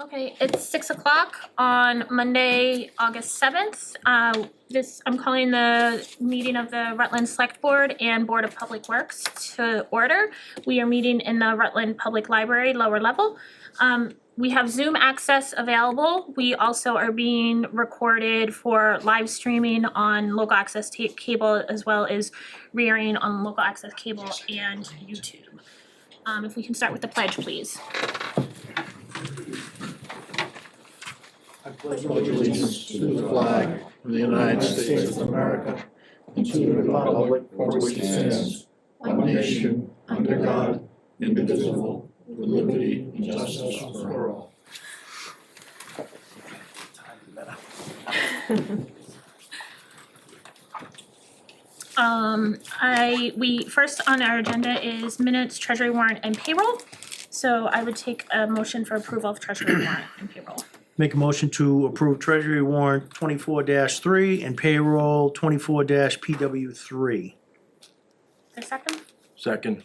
Okay, it's 6 o'clock on Monday, August 7th. I'm calling the meeting of the Rutland Select Board and Board of Public Works to order. We are meeting in the Rutland Public Library, lower level. We have Zoom access available. We also are being recorded for live streaming on local access cable as well as rearing on local access cable and YouTube. If we can start with the pledge, please. I pledge allegiance to the flag of the United States of America and to the republic for which it stands, one nation, under God, indivisible, with liberty and justice for all. First on our agenda is minutes, treasury warrant, and payroll. So I would take a motion for approval of treasury warrant and payroll. Make a motion to approve treasury warrant 24-3 and payroll 24-PW3. A second? Second.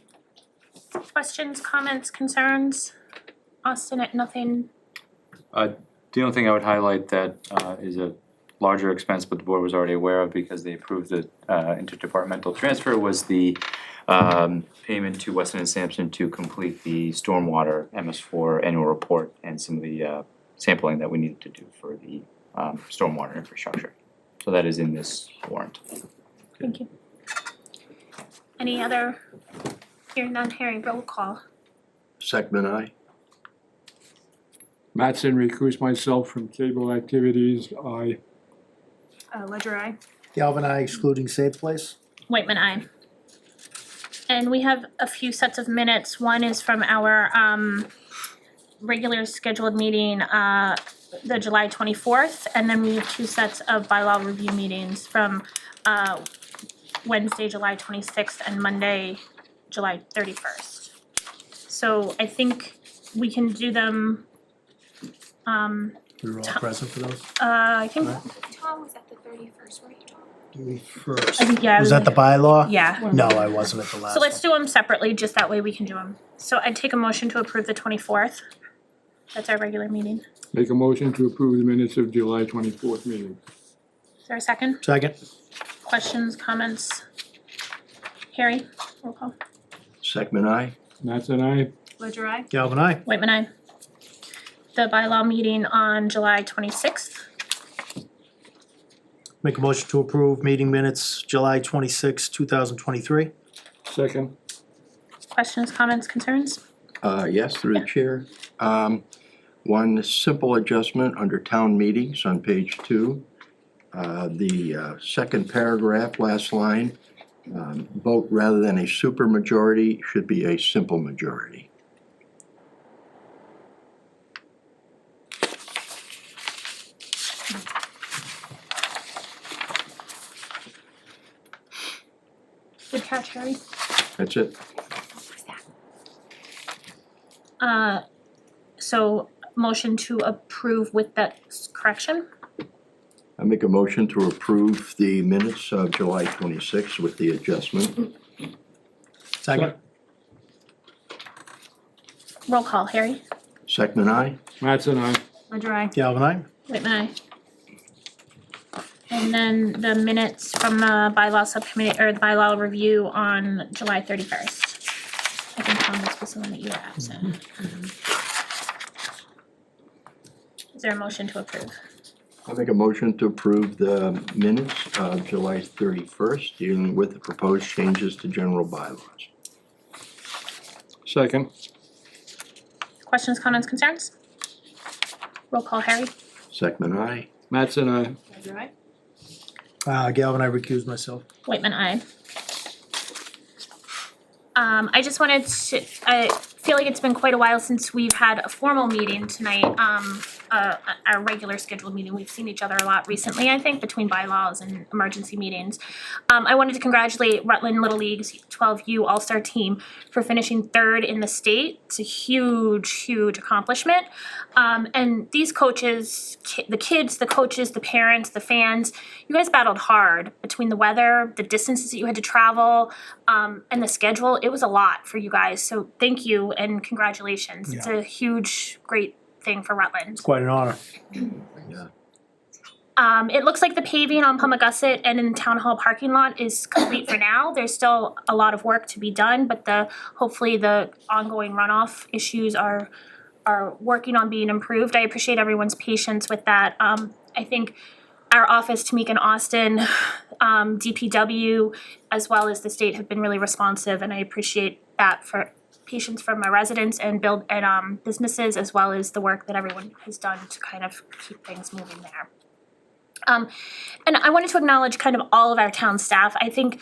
Questions, comments, concerns? Austin, nothing? The only thing I would highlight that is a larger expense, but the board was already aware of because they approved the interdepartmental transfer, was the payment to Weston and Sampson to complete the stormwater MS4 annual report and some of the sampling that we needed to do for the stormwater infrastructure. So that is in this warrant. Thank you. Any other? Hearing none, Harry, roll call. Second, aye. Mattson, recuse myself from cable activities. Aye. Ledger, aye. Galvin, I excluding Safe Place. Whitman, aye. And we have a few sets of minutes. One is from our regular scheduled meeting, the July 24th, and then we have two sets of bylaw review meetings from Wednesday, July 26th, and Monday, July 31st. So I think we can do them, We were all present for those. I think, Tom was at the 31st, weren't you, Tom? First. I think, yeah. Was that the bylaw? Yeah. No, I wasn't at the last So let's one. do them separately, just that way we can do them. So I'd take a motion to approve the 24th. That's our regular meeting. Make a motion to approve the minutes of July 24th meeting. Is there a second? Second. Questions, comments? Harry, roll call. Second, aye. Mattson, aye. Ledger, aye. Galvin, I. Whitman, aye. The bylaw meeting on July 26th. Make a motion to approve meeting minutes July 26, 2023. Second. Questions, comments, concerns? Yes, through the chair. One simple adjustment under town meetings on page 2. The second paragraph, last line, vote rather than a supermajority should be a simple majority. Good catch, Harry. That's it. So motion to approve with that correction? I make a motion to approve the minutes of July 26 with the adjustment. Second. Roll call, Harry. Second, aye. Mattson, aye. Ledger, aye. Galvin, I. Whitman, aye. And then the minutes from the bylaw subcommittee, or the bylaw review on July 31st. I think Tom, this was the one that you were absent. Is there a motion to approve? I make a motion to approve the minutes of July 31st dealing with the proposed changes to general bylaws. Second. Questions, comments, concerns? Roll call, Harry. Second, aye. Mattson, aye. Ledger, aye. Galvin, I recused myself. Whitman, aye. I just wanted to, I feel like it's been quite a while since we've had a formal meeting tonight, our regular scheduled meeting. We've seen each other a lot recently, I think, between bylaws and emergency meetings. I wanted to congratulate Rutland Little League's 12U All-Star team for finishing 3rd in the state. It's a huge, huge accomplishment. And these coaches, the kids, the coaches, the parents, the fans, you guys battled hard between the weather, the distances that you had to travel, and the schedule. It was a lot for you guys, so thank you and congratulations. It's a huge, great thing for Rutland. It's quite an honor. It looks like the paving on Palmagussit and in the town hall parking lot is complete for now. There's still a lot of work to be done, but hopefully the ongoing runoff issues are working on being improved. I appreciate everyone's patience with that. I think our office, Tamika and Austin, DPW, as well as the state have been really responsive, and I appreciate that for patience from my residents and businesses, as well as the work that everyone has done to kind of keep things moving there. And I wanted to acknowledge kind of all of our town staff. I think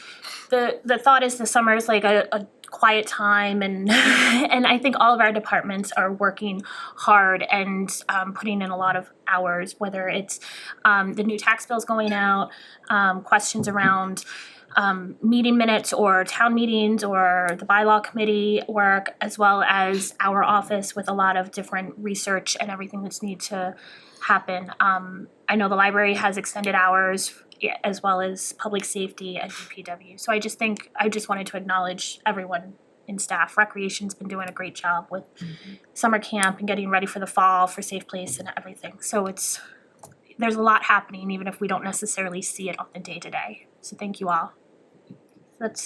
the thought is the summer is like a quiet time, and and I think all of our departments are working hard and putting in a lot of hours, whether it's the new tax bills going out, questions around meeting minutes or town meetings or the bylaw committee work, as well as our office with a lot of different research and everything that's needed to happen. I know the library has extended hours, as well as public safety and DPW. So I just wanted to acknowledge everyone in staff. Recreation's been doing a great job with summer camp and getting ready for the fall for Safe Place and everything. So there's a lot happening, even if we don't necessarily see it on the day-to-day. So thank you all.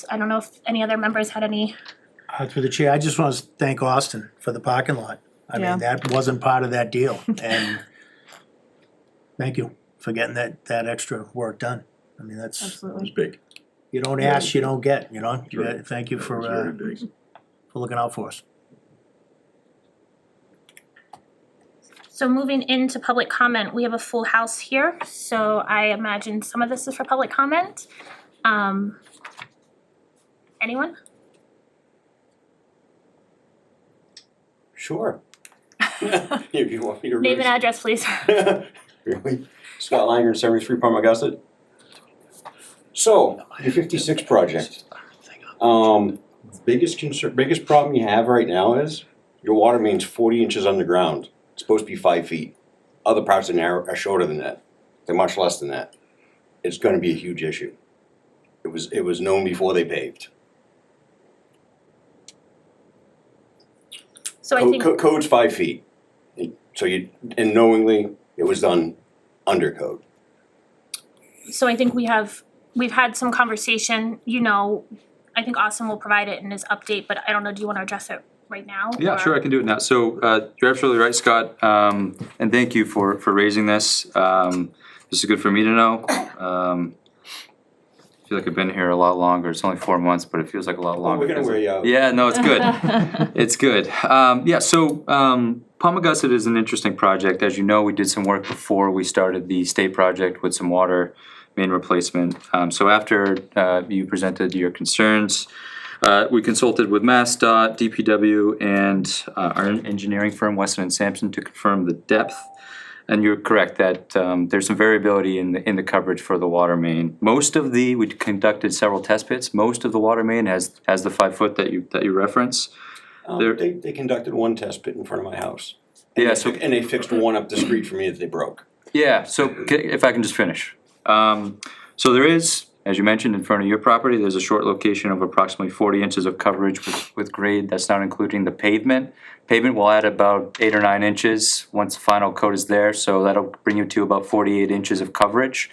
I don't know if any other members had any. Through the chair, I just want to thank Austin for the parking lot. I Yeah. mean, that wasn't part of that deal, and thank you for getting that extra work done. I mean, It was Absolutely. big. you don't ask, you don't get, you know? Sure. Yeah, thank you It was very for big. looking out for us. So moving into public comment, we have a full house here, so I imagine some of this is for public comment. Anyone? Sure. If you want me to Name and read. address, please. Really? Scott Langer, 73 Palmagussit. So, the 56 project. Biggest problem you have right now is your water main's 40 inches underground. It's supposed to be 5 feet. Other parts are shorter than that. They're much less than that. It's gonna be a huge issue. It was known before they paved. So I think, Code's 5 feet. So and knowingly, it was done under code. so I think we've had some conversation, I think Austin will provide it in his update, but I don't know, do you wanna address it right now? Yeah, or- sure, I can do it now. So, you're absolutely right, Scott, and thank you for raising this. This is good for me to know. I feel like I've been here a lot longer. It's only 4 months, but it feels like a lot longer. We're gonna wear you out. Yeah, no, it's good. It's good. Palmagussit is an interesting project. As you know, we did some work before we started the state project with some water main replacement. So after you presented your concerns, we consulted with MassDOT, DPW, and our engineering firm, Weston and Sampson, to confirm the depth. And you're correct that there's some variability in the coverage for the water main. We conducted several test pits. Most of the water main has the 5 foot that you reference. There- They conducted one test pit in front of my house. Yeah, And they fixed one up the street for me that they broke. Yeah, so if I can just finish. So there is, as you mentioned, in front of your property, there's a short location of approximately 40 inches of coverage with grade. That's not including the pavement. Pavement will add about 8 or 9 inches once the final coat is there, so that'll bring you to about 48 inches of coverage.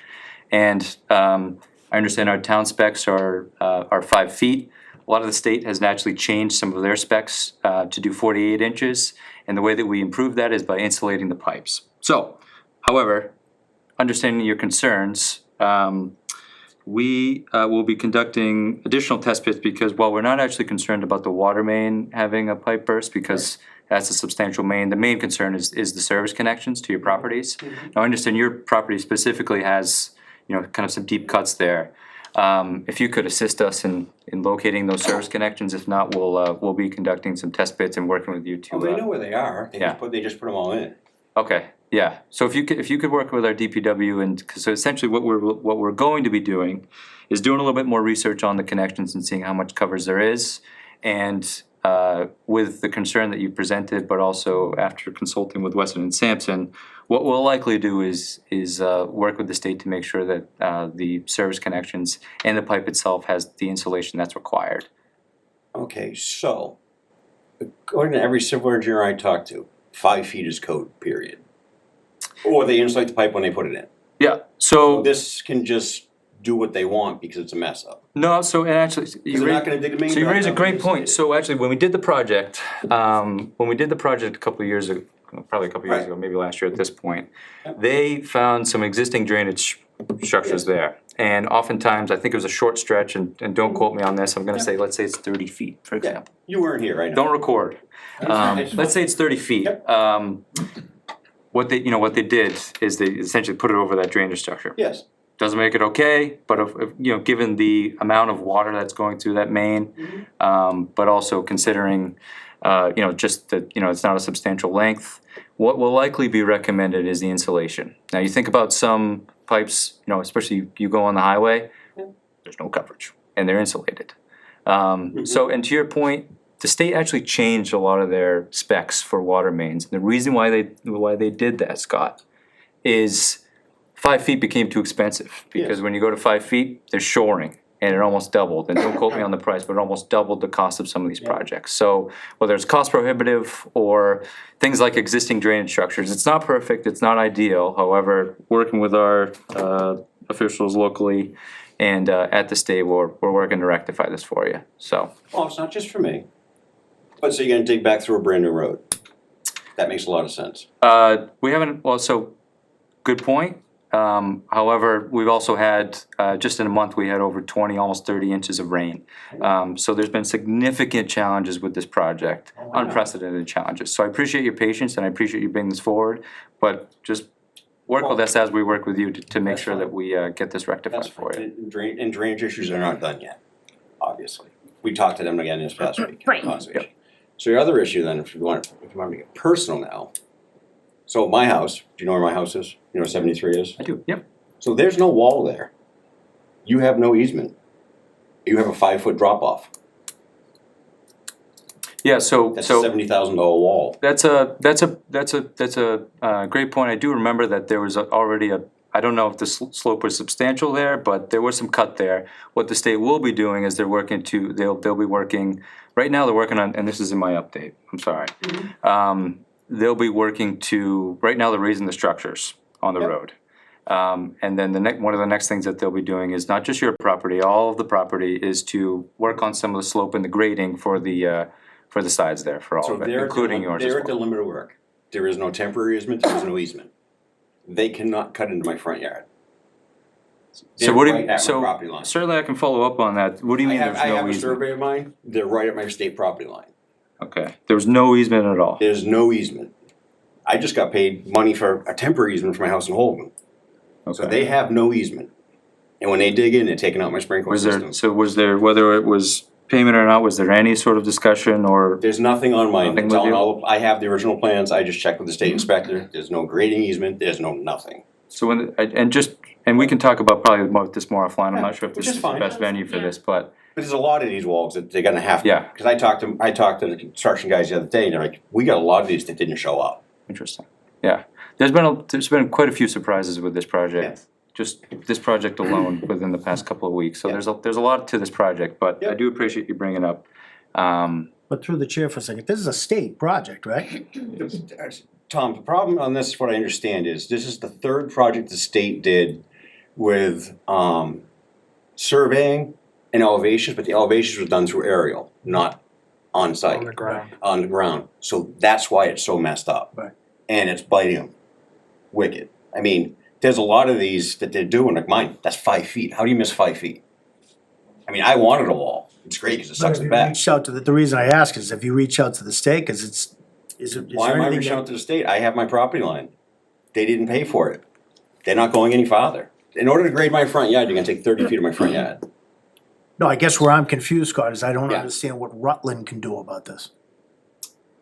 And I understand our town specs are 5 feet. A lot of the state has naturally changed some of their specs to do 48 inches. And the way that we improve that is by insulating the pipes. So, however, understanding your concerns, we will be conducting additional test pits because while we're not actually concerned about the water main having a pipe burst because that's a substantial main, the main concern is the service connections to your properties. Now, I understand your property specifically has, kind of some deep cuts there. If you could assist us in locating those service connections, if not, we'll be conducting some test pits and working with you to. Oh, they know where they are. Yeah. They just put them all in. Okay, yeah, so if you could work with our DPW and, so essentially what we're going to be doing is doing a little bit more research on the connections and seeing how much coverage there is. And with the concern that you presented, but also after consulting with Weston and Sampson, what we'll likely do is work with the state to make sure that the service connections and the pipe itself has the insulation that's required. Okay, so, according to every civil engineer I talked to, 5 feet is code, period. Or they insulate the pipe when they put it in. Yeah, So so, this can just do what they want because it's a mess up. no, so, and actually, Because you they're raise, not gonna dig the main. so you back raise a up great and point. insulate So actually, when we did the project, a couple of years ago, probably a couple of years Right. ago, maybe last year at this point, Yep. they found some existing drainage structures there. And oftentimes, I think it was a short stretch, and don't quote me on this, I'm gonna say, let's say it's 30 feet, for it. Yeah, example. you weren't here, right? Don't record. It's Let's say it's 30 feet. Yep. What they did is they essentially put it over that drainage structure. Yes. Doesn't make it okay, but given the amount of water that's going through that main, but also considering, just that, it's not a substantial length, what will likely be recommended is the insulation. Now, you think about some pipes, especially you go on the highway, there's no coverage, and they're insulated. So, and to your point, the state actually changed a lot of their specs for water mains. The reason why they did that, Scott, is 5 feet became too expensive, because Yes. when you go to 5 feet, there's shoring, and it almost doubled, and don't quote me on the price, but it almost doubled the cost of some of these projects. So whether it's cost prohibitive or things like existing drainage structures, it's not perfect, it's not ideal, however, working with our officials locally and at the state, we're working to rectify this for you, so. Well, it's not just for me. But so you're gonna dig back through a brand new road. That makes a lot of sense. We haven't, well, so, good point. However, we've also had, just in a month, we had over 20, almost 30 inches of rain. So there's been significant challenges with this project, I know. unprecedented challenges. So I appreciate your patience and I appreciate you bringing this forward, but just work with us as we work with you to make That's sure fine. that we get this rectified That's for you. fine. And drainage issues are not done yet, obviously. We talked to them again this past week. Right. Conservation. So your other issue then, if you want to get personal now. So my house, do you know where my house is? You know where 73 is? I do, yep. So there's no wall there. You have no easement. You have a 5-foot drop off. Yeah, so, That's a $70,000 wall. That's a great point. I do remember that there was already I don't know if the slope was substantial there, but there was some cut there. What the state will be doing is they'll be working, right now they're working on, and this is in my update, I'm sorry. They'll be working right now they're raising the structures on the Yep. road. And then one of the next things that they'll be doing is not just your property, all of the property is to work on some of the slope and the grading for the sides there, for all So of it, they're including yours as They're at the well. limit of work. There is no temporary easement, there is no easement. They cannot cut into my front yard. So They're what do right you, at my so property line. certainly I can follow up on that. What do you mean there's I no have a easement? survey of mine, they're right at my state property line. Okay, there was no easement at all. There's no easement. I just got paid money for a temporary easement for my house in Holden. So Okay. they have no easement. And when they dig in, they're taking out my sprinkler system. Was there, whether it was payment or not, was there any sort of discussion or? There's nothing on my, Nothing with you? I have the original plans, I just checked with the state inspector, there's no grading easement, there's no nothing. So and we can talk about probably about this more offline, I'm not sure if which this is is the fine. best venue for Yeah. this, but, But there's a lot of these walls that they're gonna have to. Yeah. Cause I talked to the construction guys the other day, and they're like, we got a lot of these that didn't show up. interesting, yeah. There's been quite a few surprises with this project. Just this project alone within the past couple of weeks, so Yeah. there's a lot to this project, but I Yep. do appreciate you bringing up. But through the chair for a second, this is a state project, right? Tom, the problem on this, what I understand is, this is the third project the state did with, surveying and elevations, but the elevations were done through aerial, not on site. On the ground. On the ground, so that's why it's so messed up. Right. And it's biting them, wicked. I mean, there's a lot of these that they're doing, like mine, that's 5 feet, how do you miss 5 feet? I mean, I wanted a wall, it's great, cause it But sucks if it you back. reached out to the reason I ask is if you reach out to the state, cause is Why there am I anything reaching out that, to the state? I have my property line. They didn't pay for it. They're not going any farther. In order to grade my front yard, you're gonna take 30 feet of my front yard. no, I guess where I'm confused, Scott, is I don't Yeah. understand what Rutland can do about this.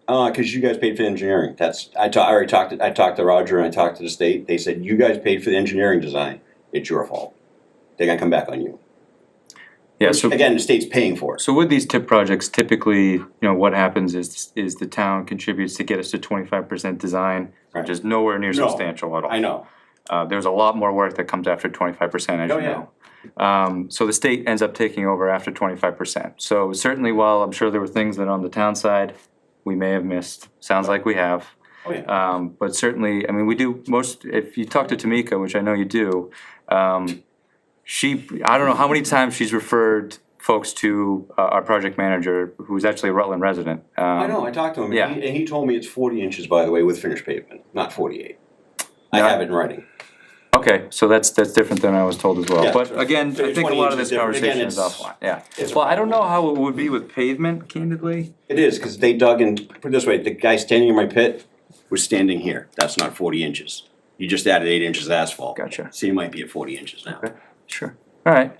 Cause you guys paid for the engineering. I talked to Roger and I talked to the state. They said, you guys paid for the engineering design. It's your fault. They're gonna come back on you. Yeah, so. Again, the state's paying for it. So with these tip projects, typically, what happens is the town contributes to get us to 25% design, Right. which is nowhere near No, substantial at all. I know. There's a lot more work that comes after 25%, as Oh, you yeah. know. So the state ends up taking over after 25%. So certainly while I'm sure there were things that on the town side, we may have missed, sounds like we have. Oh, yeah. But certainly, I mean, we do most, if you talk to Tamika, which I know you do, I don't know how many times she's referred folks to our project manager, who's actually a Rutland resident. I know, I talked to him, yeah. and he told me it's 40 inches, by the way, with finished pavement, not 48. I Yeah. have it in writing. Okay, so that's different than I was told as well, Yeah. but again, So I think a 20 lot of inches this different. Again, conversation is it's- offline, yeah. it's a Well, I don't problem. know how it would be with pavement, candidly. It is, because they dug in, put it this way, the guy standing in my pit was standing here, that's not 40 inches. You just added 8 inches of asphalt. Gotcha. So you might be at 40 inches now. Okay. Sure, alright,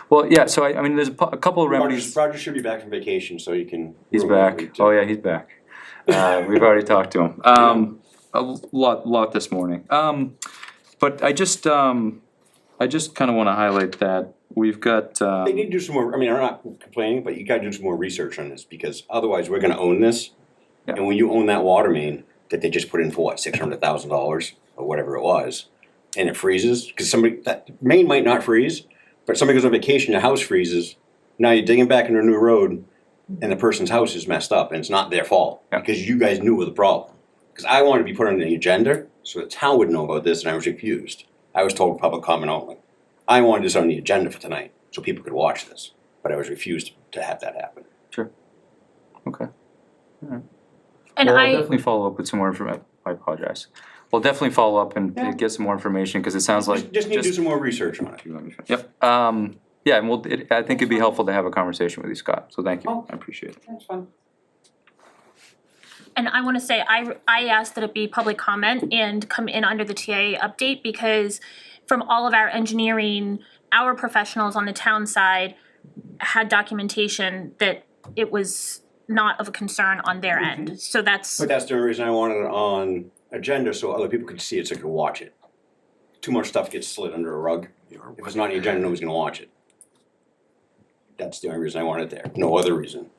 well, yeah, so I mean, there's a couple of Roger remedies. should be back from vacation, so you can. He's ruin that back, week, too. oh yeah, he's back. We've already talked to him, a lot this morning. But I just kinda wanna highlight that we've got, They need to do some more, I mean, I'm not complaining, but you gotta do some more research on this, because otherwise we're gonna own this. Yeah. And when you own that water main, that they just put in for what, $600,000 or whatever it was, and it freezes, cause that main might not freeze, but somebody goes on vacation, your house freezes, now you're digging back into a new road, and the person's house is messed up, and it's not their fault, Yeah. because you guys knew of the problem. Cause I wanted to be put on the agenda, so the town would know about this, and I was refused. I was told public comment only. I wanted this on the agenda for tonight, so people could watch this, but I was refused to have that happen. okay. And Well, I'll I, definitely follow up with some more information, I apologize. We'll definitely follow up and Yeah. get some more information, cause it sounds like. Just need to do some more research on it. Yep, yeah, and I think it'd be helpful to have a conversation with you, Scott, so thank you, Oh. I appreciate it. That's fine. and I wanna say, I asked that it be public comment and come in under the TA update, because from all of our engineering, our professionals on the town side had documentation that it was not of a concern on their end, so that's, But that's the reason I wanted it on agenda, so other people could see it, so they could watch it. Too much stuff gets slid under a rug. If it's not on the agenda, nobody's gonna watch it. That's the only reason I want it there, no other reason.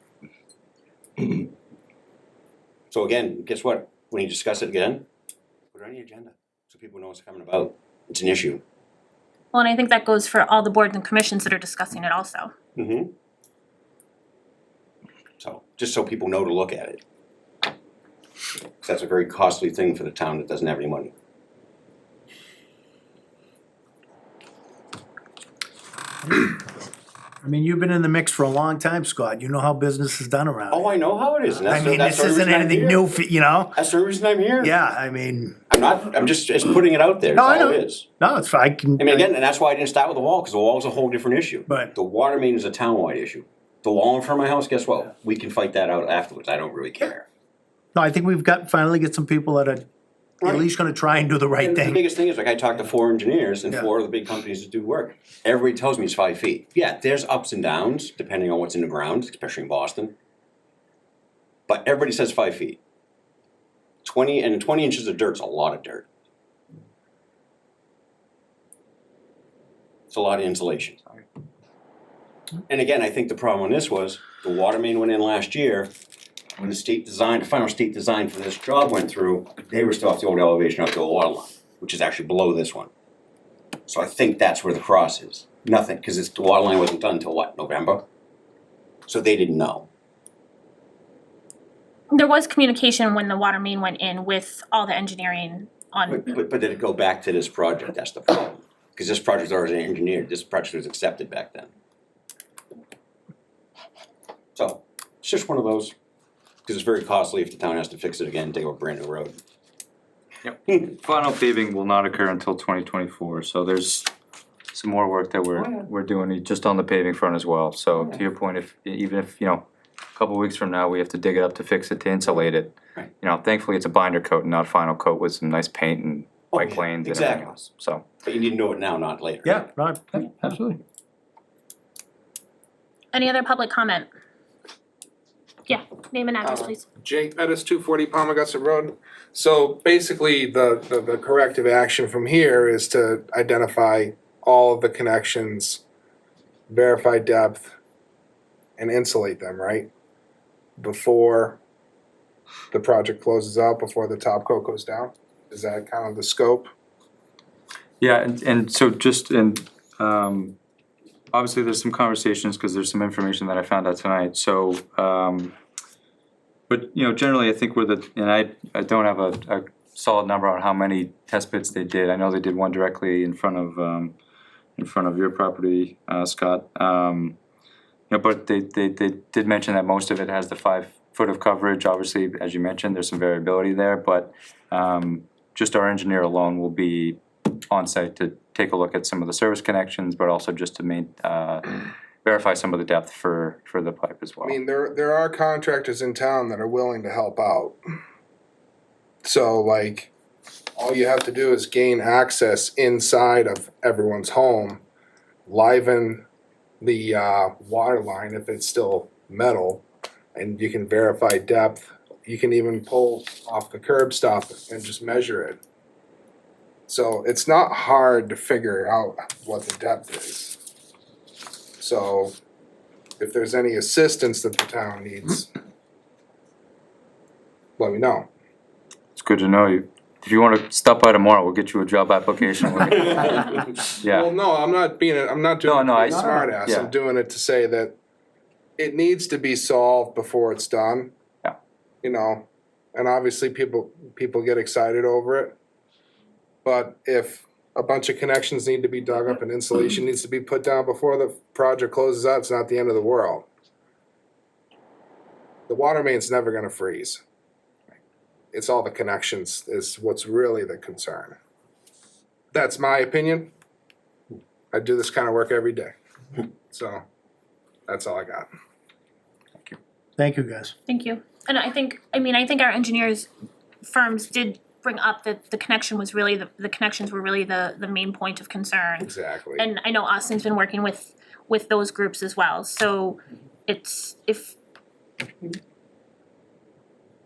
So again, guess what? When you discuss it again, put it on the agenda, so people know what's coming about. It's an issue. well, and I think that goes for all the boards and commissions that are discussing it also. Mm-hmm. So, just so people know to look at it. 'Cause that's a very costly thing for the town that doesn't have any money. I mean, you've been in the mix for a long time, Scott. You know how business is done around Oh, here. I know how it is, and I that's, mean, that's this the isn't reason I'm anything here. new for, you know? That's the reason I'm here. Yeah, I mean, I'm just putting it out there, No, I that's all know. it is. no, it's fine, I can. I mean, again, and that's why I didn't start with the wall, because the wall's a whole different issue. But- The water main is a townwide issue. The wall in front of my house, guess what? We can fight that out afterwards, I don't really care. No, I think we've finally get some people that are Right. at least gonna try and do the right And the thing. biggest thing is, like, I talked to 4 engineers and Yeah. 4 of the big companies that do work. Everybody tells me it's 5 feet. Yeah, there's ups and downs depending on what's in the ground, especially in Boston. But everybody says 5 feet. 20 inches of dirt's a lot of dirt. It's a lot of insulation. And again, I think the problem on this was, the water main went in last year. When the final state design for this job went through, they were still off the old elevation up to the water line, which is actually below this one. So I think that's where the cross is. Nothing, because the water line wasn't done until what, November? So they didn't know. There was communication when the water main went in with all the engineering on, But did it go back to this project? That's the problem. Because this project's already engineered, this project was accepted back then. So, it's just one of those, because it's very costly if the town has to fix it again and take a brand new road. Final paving will not occur until 2024, so there's some more work that Oh, yeah. we're doing just on the paving front as well, so to your point, even if, a couple weeks from now, we have to dig it up to fix it, to insulate it. Right. Thankfully, it's a binder coat and not final coat with some nice paint and Oh, white yeah, planes and exactly. everything else, so. But you need to know it now, not later. Yeah, right. Absolutely. any other public comment? Yeah, name and address, please. Jake Pettis, 240 Palmagussit Road. So basically, the corrective action from here is to identify all of the connections, verify depth, and insulate them, right? Before the project closes out, before the top coat goes down? Is that kind of the scope? Yeah, and so just obviously there's some conversations, cause there's some information that I found out tonight, so But, generally, I think and I don't have a solid number on how many test pits they did. I know they did one directly in front of your property, Scott. But they did mention that most of it has the 5 foot of coverage. Obviously, as you mentioned, there's some variability there, but just our engineer alone will be on site to take a look at some of the service connections, but also just to verify some of the depth for the pipe as well. I mean, there are contractors in town that are willing to help out. So like, all you have to do is gain access inside of everyone's home, liven the water line if it's still metal, and you can verify depth. You can even pull off the curb stop and just measure it. So it's not hard to figure out what the depth is. So if there's any assistance that the town needs, let me know. It's good to know you. If you wanna stop by tomorrow, we'll get you a job application. Yeah. Well, no, I'm not doing No, it no, to I- be smart ass. yeah. I'm doing it to say that it needs to be solved before it's done. Yeah. You know, and obviously people get excited over it. But if a bunch of connections need to be dug up and insulation needs to be put down before the project closes out, it's not the end of the world. The water main's never gonna freeze. It's all the connections is what's really the concern. That's my opinion. I do this kind of work every day. So, that's all I got. Thank you, guys. Thank you. And I think our engineers firms did bring up that the connections were really the main point of concern. Exactly. And I know Austin's been working with those groups as well, so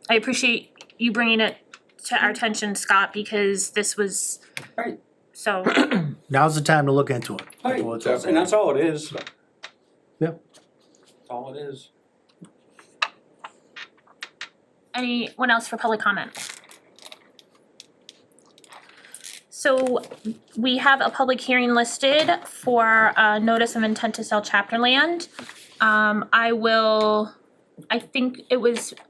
I appreciate you bringing it to our attention, Scott, because this was. Right. So, Now's the time to look into it. Right, Well, it's- and that's all it is. Yeah. That's all it is. anyone else for public comment? So we have a public hearing listed for a notice of intent to sell chapter land. I think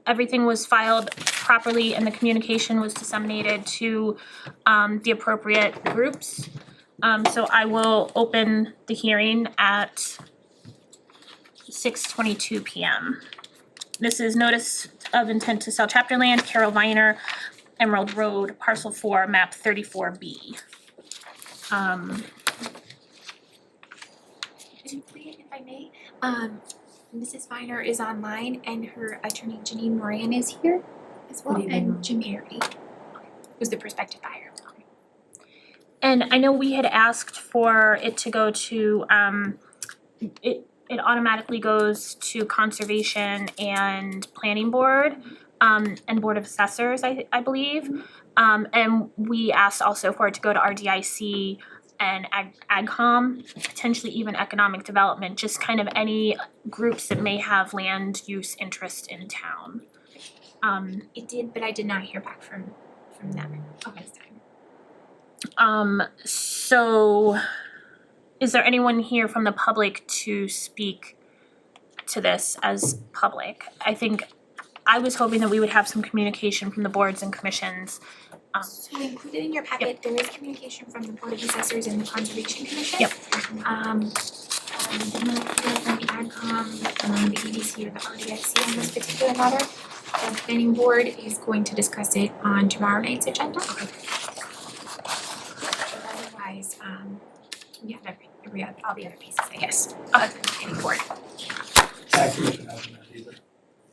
everything was filed properly and the communication was disseminated to the appropriate groups. So I will open the hearing at 6:22 PM. This is notice of intent to sell chapter land, Carol Viner, Emerald Road, parcel 4, map 34B. And if I may, Mrs. Viner is online and her attorney Janine Moran is here as well, and Jim Harry, who's the prospective buyer. And I know we had asked for it to go to, it automatically goes to conservation and planning board, and board of assessors, I believe. And we asked also for it to go to RDIC and AgCom, potentially even economic development, just kind of any groups that may have land use interest in town. It did, but I did not hear back from them this time. So is there anyone here from the public to speak to this as public? I was hoping that we would have some communication from the boards and commissions. So included in your packet, there is communication from the Board of Assessors and the Conservation Commission. Yep. Did not hear from the AgCom, the EDC or the RDIC on this particular matter. The planning board is going to discuss it on tomorrow night's agenda. But otherwise, we have all the other pieces, I guess, other than the planning board.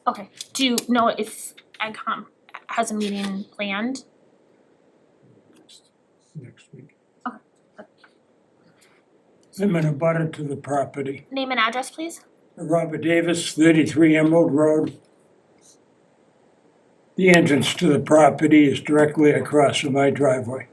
Okay, do you know if AgCom has a meeting planned? Next week. Okay. I'm in a butter to the property. Name and address, please? Robert Davis, 33 Emerald Road. The entrance to the property is directly across from my driveway.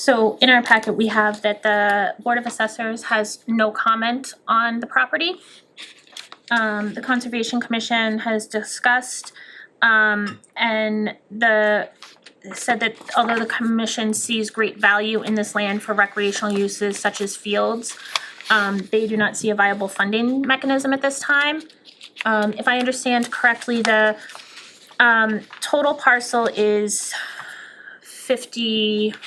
So in our packet, we have that the Board of Assessors has no comment on the property. The Conservation Commission has discussed, and said that although the commission sees great value in this land for recreational uses such as fields, they do not see a viable funding mechanism at this time. If I understand correctly, the total parcel is 53-ish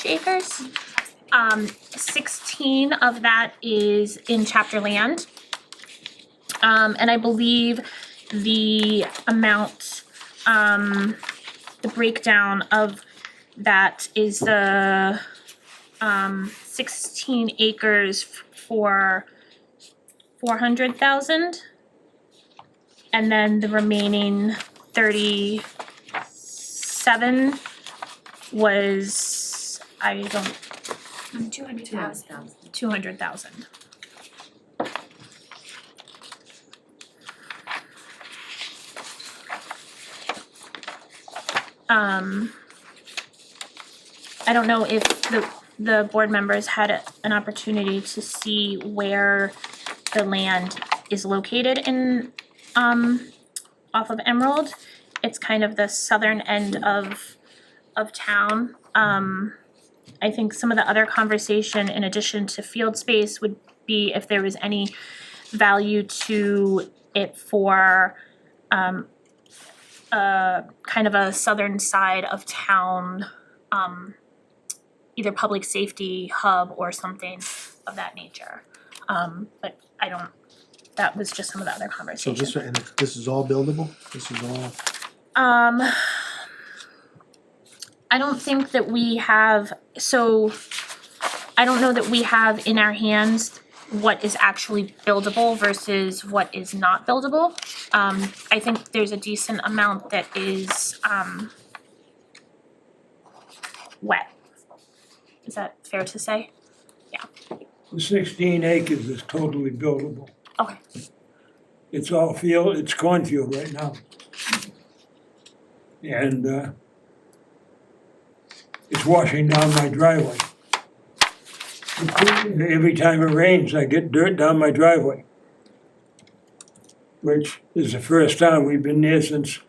acres. 16 of that is in chapter land. And I believe the amount, the breakdown of that is the 16 acres for 400,000. And then the remaining 37 was, I don't, 200,000. 200,000. I don't know if the board members had an opportunity to see where the land is located in, off of Emerald. It's kind of the southern end of town. I think some of the other conversation in addition to field space would be if there was any value to it for kind of a southern side of town, either public safety hub or something of that nature. But I don't, that was just some of the other So conversation. this is all buildable? This is all, I don't think that we have, so I don't know that we have in our hands what is actually buildable versus what is not buildable. I think there's a decent amount that is wet. Is that fair to say? The 16 acres is totally buildable. Okay. It's all field, it's cornfield right now. And it's washing down my driveway. Every time it rains, I get dirt down my driveway. Which is the first time we've been there since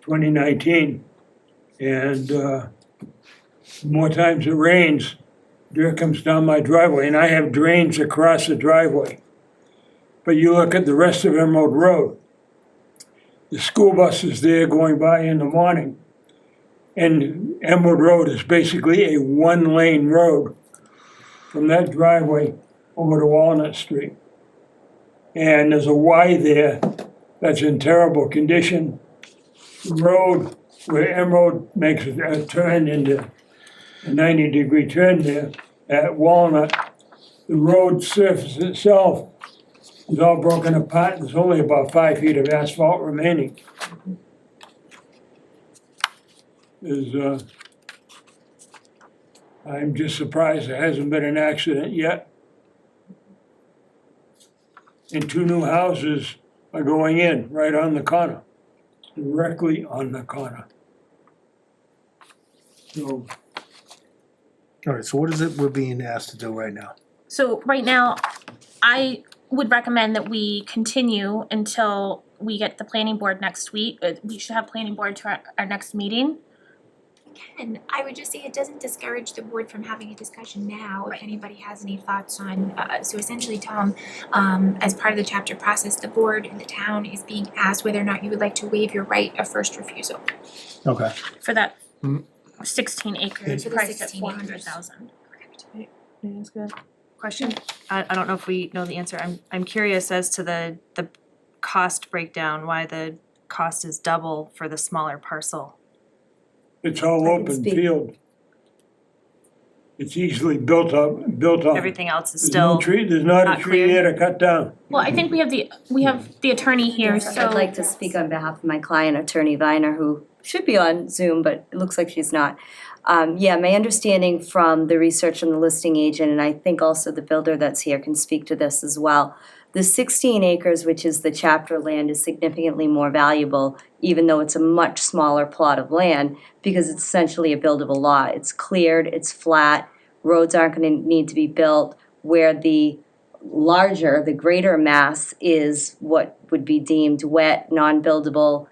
2019. And more times it rains, dirt comes down my driveway, and I have drains across the driveway. But you look at the rest of Emerald Road, the school bus is there going by in the morning. And Emerald Road is basically a one-lane road from that driveway over to Walnut Street. And there's a Y there that's in terrible condition. The road where Emerald makes a turn into a 90-degree turn there at Walnut, the road surface itself is all broken apart. There's only about 5 feet of asphalt remaining. I'm just surprised there hasn't been an accident yet. And 2 new houses are going in right on the corner, directly on the corner. So all right, so what is it we're being asked to do right now? So right now, I would recommend that we continue until we get the planning board next week. We should have planning board to our next meeting. And I would just say it doesn't discourage the board from having a discussion now, Right. if anybody has any thoughts on, so essentially, Tom, as part of the chapter process, the board and the town is being asked whether or not you would like to waive your right of first refusal. Okay. For that Mm. 16 acres For the priced at 16 acres. 400,000. May I ask a question? I don't know if we know the answer. I'm curious as to the cost breakdown, why the cost is double for the smaller parcel. it's all I can open speak. field. It's easily built up. Everything else is There's no still, tree, there's not a not tree clear. there to cut down. Well, I think we have the attorney here, Yes, so. I'd like to speak on behalf of my client, Attorney Viner, who should be on Zoom, but it looks like she's not. Yeah, my understanding from the research from the listing agent, and I think also the builder that's here can speak to this as well. The 16 acres, which is the chapter land, is significantly more valuable, even though it's a much smaller plot of land, because it's essentially a buildable lot. It's cleared, it's flat, roads aren't gonna need to be built, where the larger, the greater mass is what would be deemed wet, non-buildable.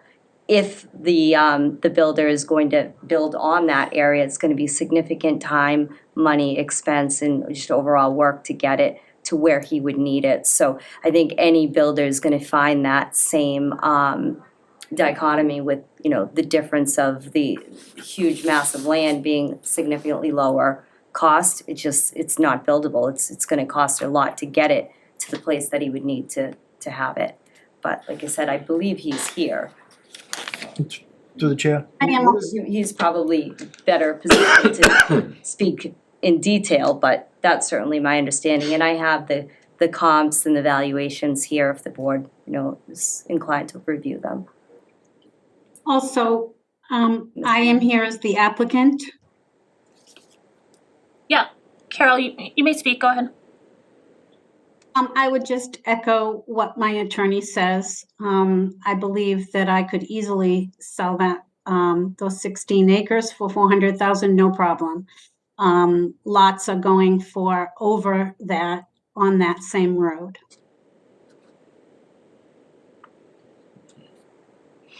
If the builder is going to build on that area, it's gonna be significant time, money, expense, and just overall work to get it to where he would need it. So I think any builder is gonna find that same dichotomy with, you know, the difference of the huge mass of land being significantly lower cost. It's not buildable. It's gonna cost a lot to get it to the place that he would need to have it. But like I said, I believe he's here. Through the chair. He's probably better positioned to speak in detail, but that's certainly my understanding. And I have the comps and the valuations here if the board, you know, is inclined to review them. Also, I am here as the applicant. Yeah, Carol, you may speak, go ahead. I would just echo what my attorney says. I believe that I could easily sell that, those 16 acres for 400,000, no problem. Lots are going for over that on that same road.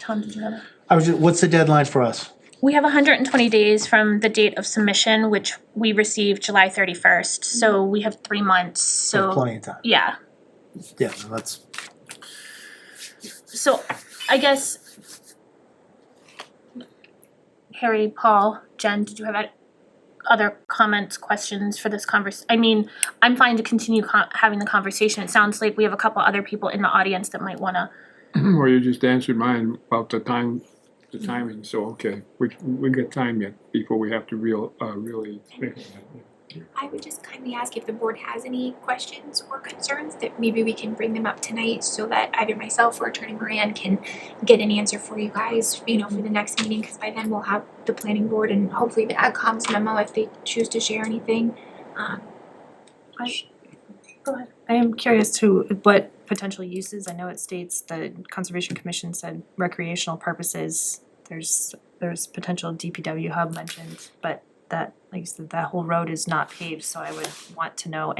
Tom, did you have a- What's the deadline for us? We have 120 days from the date of submission, which we received July 31st, so we have 3 months, so. Plenty of time. Yeah, Yeah, that's. so I guess. Harry, Paul, Jen, did you have other comments, questions for this I mean, I'm fine to continue having the conversation. It sounds like we have a couple other people in the audience that might wanna. Well, you just answered mine about the timing, so, okay, we got time yet before we have to really think about it. I would just kindly ask if the board has any questions or concerns that maybe we can bring them up tonight so that either myself or Attorney Moran can get an answer for you guys, you know, for the next meeting, because by then we'll have the planning board and hopefully the AdCom's memo if they choose to share anything. Go ahead. I am curious to what potential uses, I know it states the Conservation Commission said recreational purposes, there's potential DPW hub mentioned, but that, like you said, that whole road is not paved, so I would want to know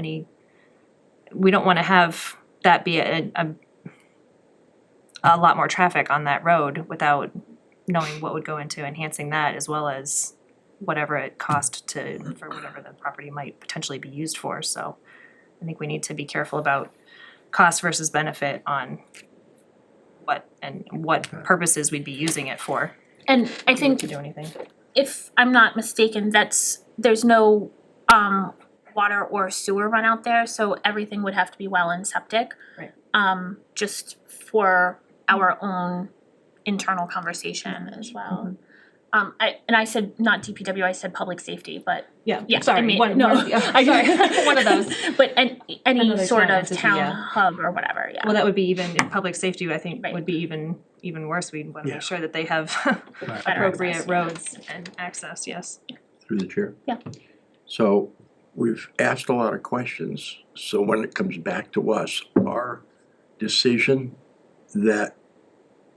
we don't wanna have that be a lot more traffic on that road without knowing what would go into enhancing that, as well as whatever it cost for whatever the property might potentially be used for, so I think we need to be careful about cost versus benefit on what purposes we'd be using it for. And I think To do anything. if I'm not mistaken, there's no water or sewer run out there, so everything would have to be well and septic. Right. Just for our own internal conversation as well. I said not DPW, I said public safety, but yeah, I sorry, mean, one- no, one- yeah, sorry, one of those. But any Another sort town of entity, town yeah. hub or whatever, yeah. Well, that would be even, public safety, I think, Right. would be even worse, we'd wanna Yeah. make sure that they have Better appropriate access. roads and access, yes. Through the chair? Yeah. So we've asked a lot of questions, so when it comes back to us, our decision that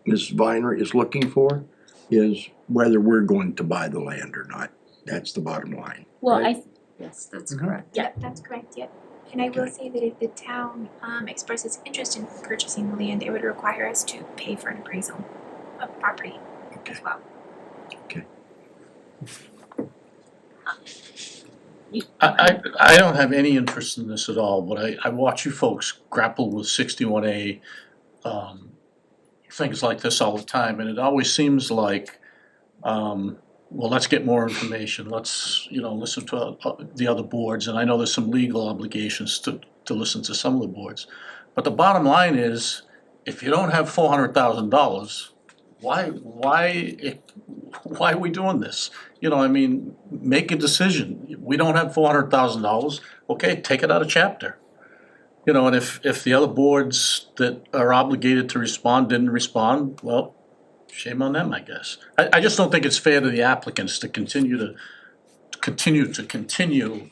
Ms. Viner is looking for is whether we're going to buy the land or not. That's the bottom line. Well, right? Yes, that's Mhm. correct. Yeah, that's correct, yep. And I will say that if the town expresses interest in purchasing the land, it would require us to pay for an appraisal of property as well. I don't have any interest in this at all, but I watch you folks grapple with 61A things like this all the time, and it always seems like, well, let's get more information, let's, listen to the other boards, and I know there's some legal obligations to listen to some of the boards. But the bottom line is, if you don't have $400,000, why are we doing this? Make a decision. We don't have $400,000, okay, take it out of chapter. And if the other boards that are obligated to respond didn't respond, well, shame on them, I guess. I just don't think it's fair to the applicants to continue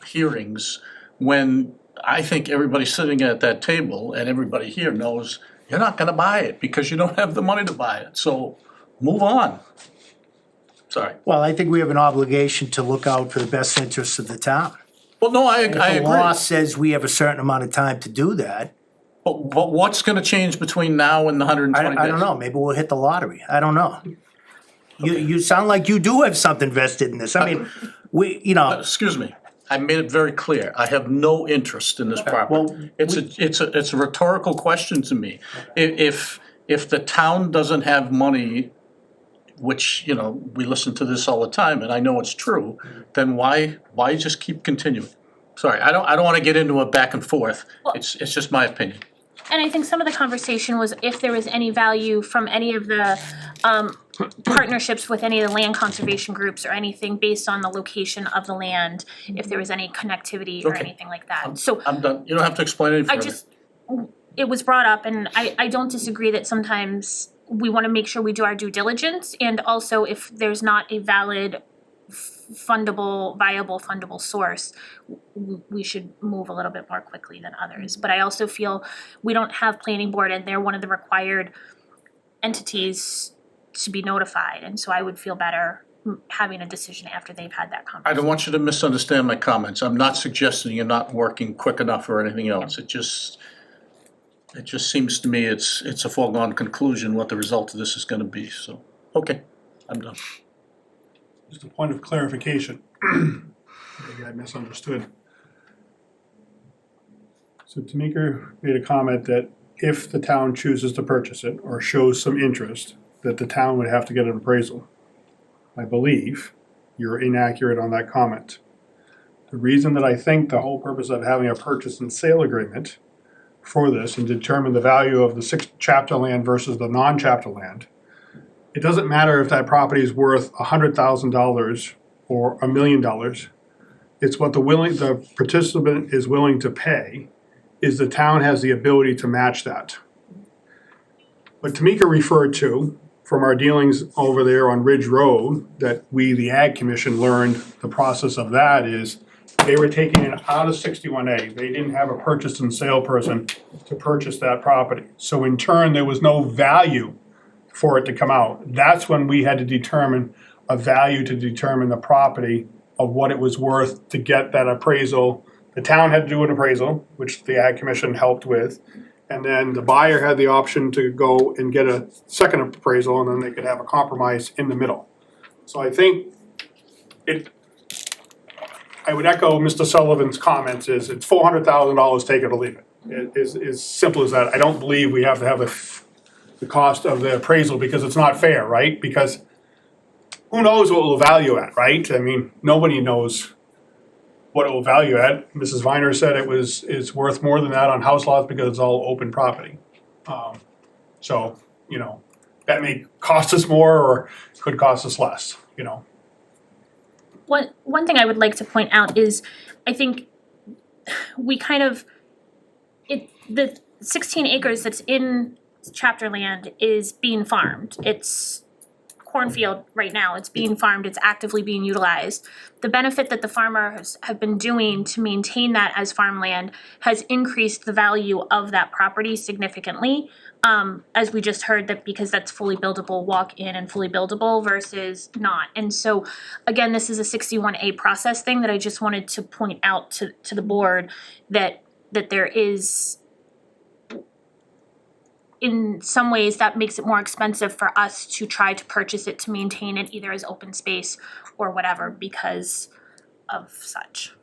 hearings when I think everybody sitting at that table and everybody here knows you're not gonna buy it because you don't have the money to buy it, so move on. Sorry. Well, I think we have an obligation to look out for the best interests of the town. Well, no, I If the law agree, says we have a certain amount of time to do that, but what's gonna change between now and the 120 days? I don't know, maybe we'll hit the lottery, I don't know. You sound like you do have something vested in this, I mean, Excuse me, I made it very clear, I have no interest in this property. Well, It's a rhetorical question to me. If the town doesn't have money, which, we listen to this all the time, and I know it's true, then why just keep continuing? Sorry, I don't wanna get into a back and forth, Well- it's just my opinion. And I think some of the conversation was if there was any value from any of the partnerships with any of the land conservation groups or anything based on the location of the land, if there was any connectivity or Okay. anything like that. So I'm done, you don't have to explain any further. it was brought up, and I don't disagree that sometimes we wanna make sure we do our due diligence, and also if there's not a valid viable fundable source, we should move a little bit more quickly than others. But I also feel we don't have planning board, and they're one of the required entities to be notified, and so I would feel better having a decision after they've had that I conversation. don't want you to misunderstand my comments, I'm not suggesting you're not working quick enough or anything else, it just seems to me it's a foregone conclusion what the result of this is gonna be, so, okay, I'm done. Just a point of clarification. Maybe I misunderstood. So Tamika made a comment that if the town chooses to purchase it or shows some interest, that the town would have to get an appraisal. I believe you're inaccurate on that comment. The reason that I think the whole purpose of having a purchase and sale agreement for this and determine the value of the 6 chapter land versus the non-chapter land, it doesn't matter if that property is worth $100,000 or $1 million. It's what the participant is willing to pay, is the town has the ability to match that. What Tamika referred to from our dealings over there on Ridge Road, that we, the Ag Commission, learned the process of that is they were taking it out of 61A. They didn't have a purchase and sale person to purchase that property. So in turn, there was no value for it to come out. That's when we had to determine a value to determine the property of what it was worth to get that appraisal. The town had to do an appraisal, which the Ag Commission helped with. And then the buyer had the option to go and get a second appraisal, and then they could have a compromise in the middle. So I think I would echo Mr. Sullivan's comments, is it's $400,000, take it or leave it. It is as simple as that. I don't believe we have to have the cost of the appraisal because it's not fair, right? Because who knows what we'll value at, right? I mean, nobody knows what it will value at. Mrs. Viner said it's worth more than that on house lots because it's all open property. So, that may cost us more or could cost us less, One thing I would like to point out is, I think we the 16 acres that's in chapter land is being farmed. It's cornfield right now, it's being farmed, it's actively being utilized. The benefit that the farmers have been doing to maintain that as farmland has increased the value of that property significantly. As we just heard, that because that's fully buildable, walk in and fully buildable versus not. And so, again, this is a 61A process thing that I just wanted to point out to the board that there is, in some ways, that makes it more expensive for us to try to purchase it to maintain it either as open space or whatever because of such.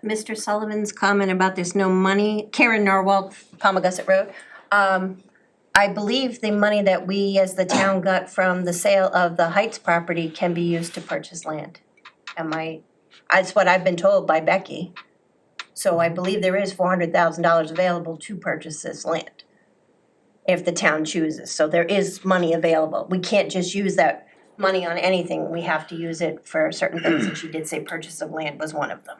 Mr. Sullivan's comment about there's no money, Karen Norwell, Palmagussit Road. I believe the money that we as the town got from the sale of the Heights property can be used to purchase land. That's what I've been told by Becky. So I believe there is $400,000 available to purchase this land if the town chooses. So there is money available. We can't just use that money on anything. We have to use it for certain things, and she did say purchase of land was one of them.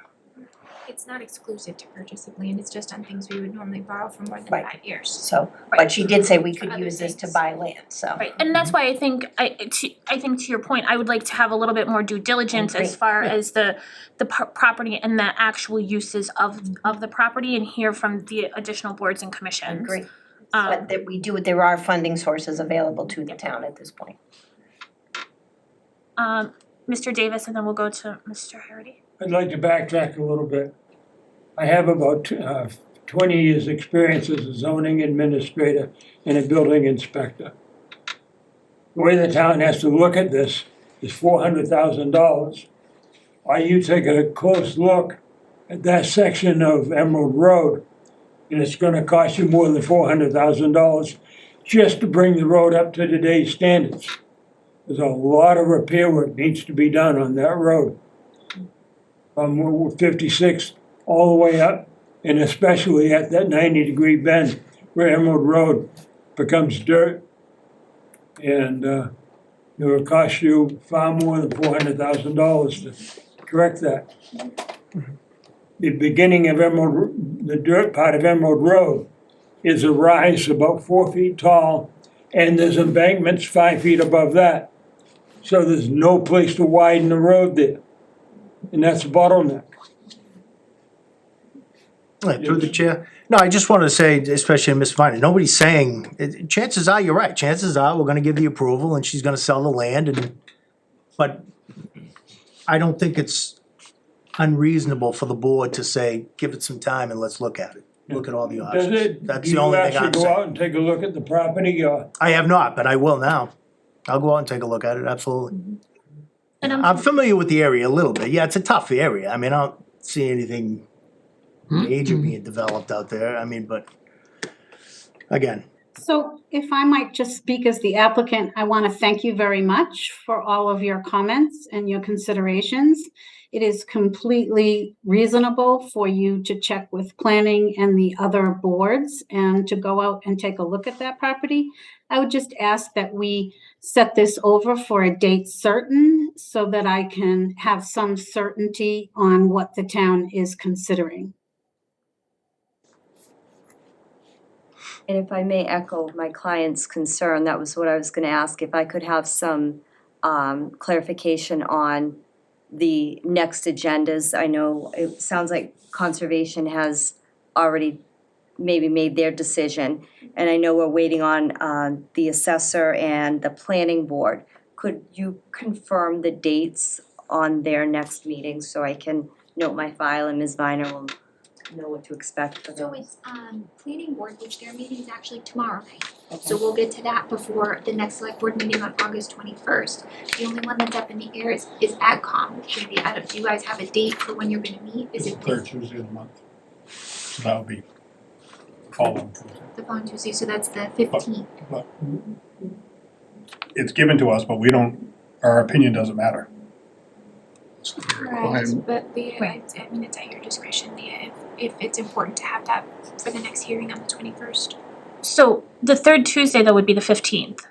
It's not exclusive to purchase of land, it's just on things we would normally borrow for more than Right. 5 years. So, Right. but she did say we For could other use this to things. buy land, so. Right, and that's why I think, I think to your point, I would like to have a little bit more due diligence as Agree. far as the property and the actual uses of the property and hear from the additional boards and commissions. Agree. But that we do, there are funding sources available to the town at this point. Mr. Davis, and then we'll go to Mr. Harity. I'd like to backtrack a little bit. I have about 20 years' experience as a zoning administrator and a building inspector. The way the town has to look at this is $400,000. Are you taking a close look at that section of Emerald Road? And it's gonna cost you more than $400,000 just to bring the road up to today's standards. There's a lot of repair work needs to be done on that road. From 56 all the way up, and especially at that 90-degree bend where Emerald Road becomes dirt. And it will cost you far more than $400,000 to correct that. The beginning of Emerald, the dirt part of Emerald Road is a rise about 4 feet tall, and there's embankments 5 feet above that. So there's no place to widen the road there, and that's a bottleneck. Right, through the chair. No, I just wanted to say, especially to Ms. Viner, nobody's saying, chances are, you're right, chances are, we're gonna give the approval and she's gonna sell the land and, but I don't think it's unreasonable for the board to say, give it some time and let's look at it. Look at all the Does options. it, That's do the you only thing actually I'm go saying. out and take a look at the property, or? I have not, but I will now. I'll go out and take a look at it, absolutely. And I'm familiar with the area a little bit. Yeah, it's a tough area. I mean, I don't see anything major being developed out there. I mean, but again, So if I might just speak as the applicant, I want to thank you very much for all of your comments and your considerations. It is completely reasonable for you to check with planning and the other boards and to go out and take a look at that property. I would just ask that we set this over for a date certain so that I can have some certainty on what the town is considering. And if I may echo my client's concern, that was what I was gonna ask, if I could have some clarification on the next agendas. I know it sounds like conservation has already maybe made their decision, and I know we're waiting on the assessor and the planning board. Could you confirm the dates on their next meeting so I can note my file and Ms. Viner will know what to expect for So those? it's planning board, which their meeting is actually tomorrow night. So we'll get to that before the next select board meeting on August 21st. The only one that's up in the air is AgCom, which should be out of, do you guys have a date for when you're gonna meet? Is It's it the third Tuesday of the month. So that would be following Tuesday. the following Tuesday, so that's the 15th. But it's given to us, but we don't, our opinion doesn't matter. Correct, but I mean, it's at your discretion, Leah, if it's important to have that for the next hearing on the 21st. So the third Tuesday though would be the 15th.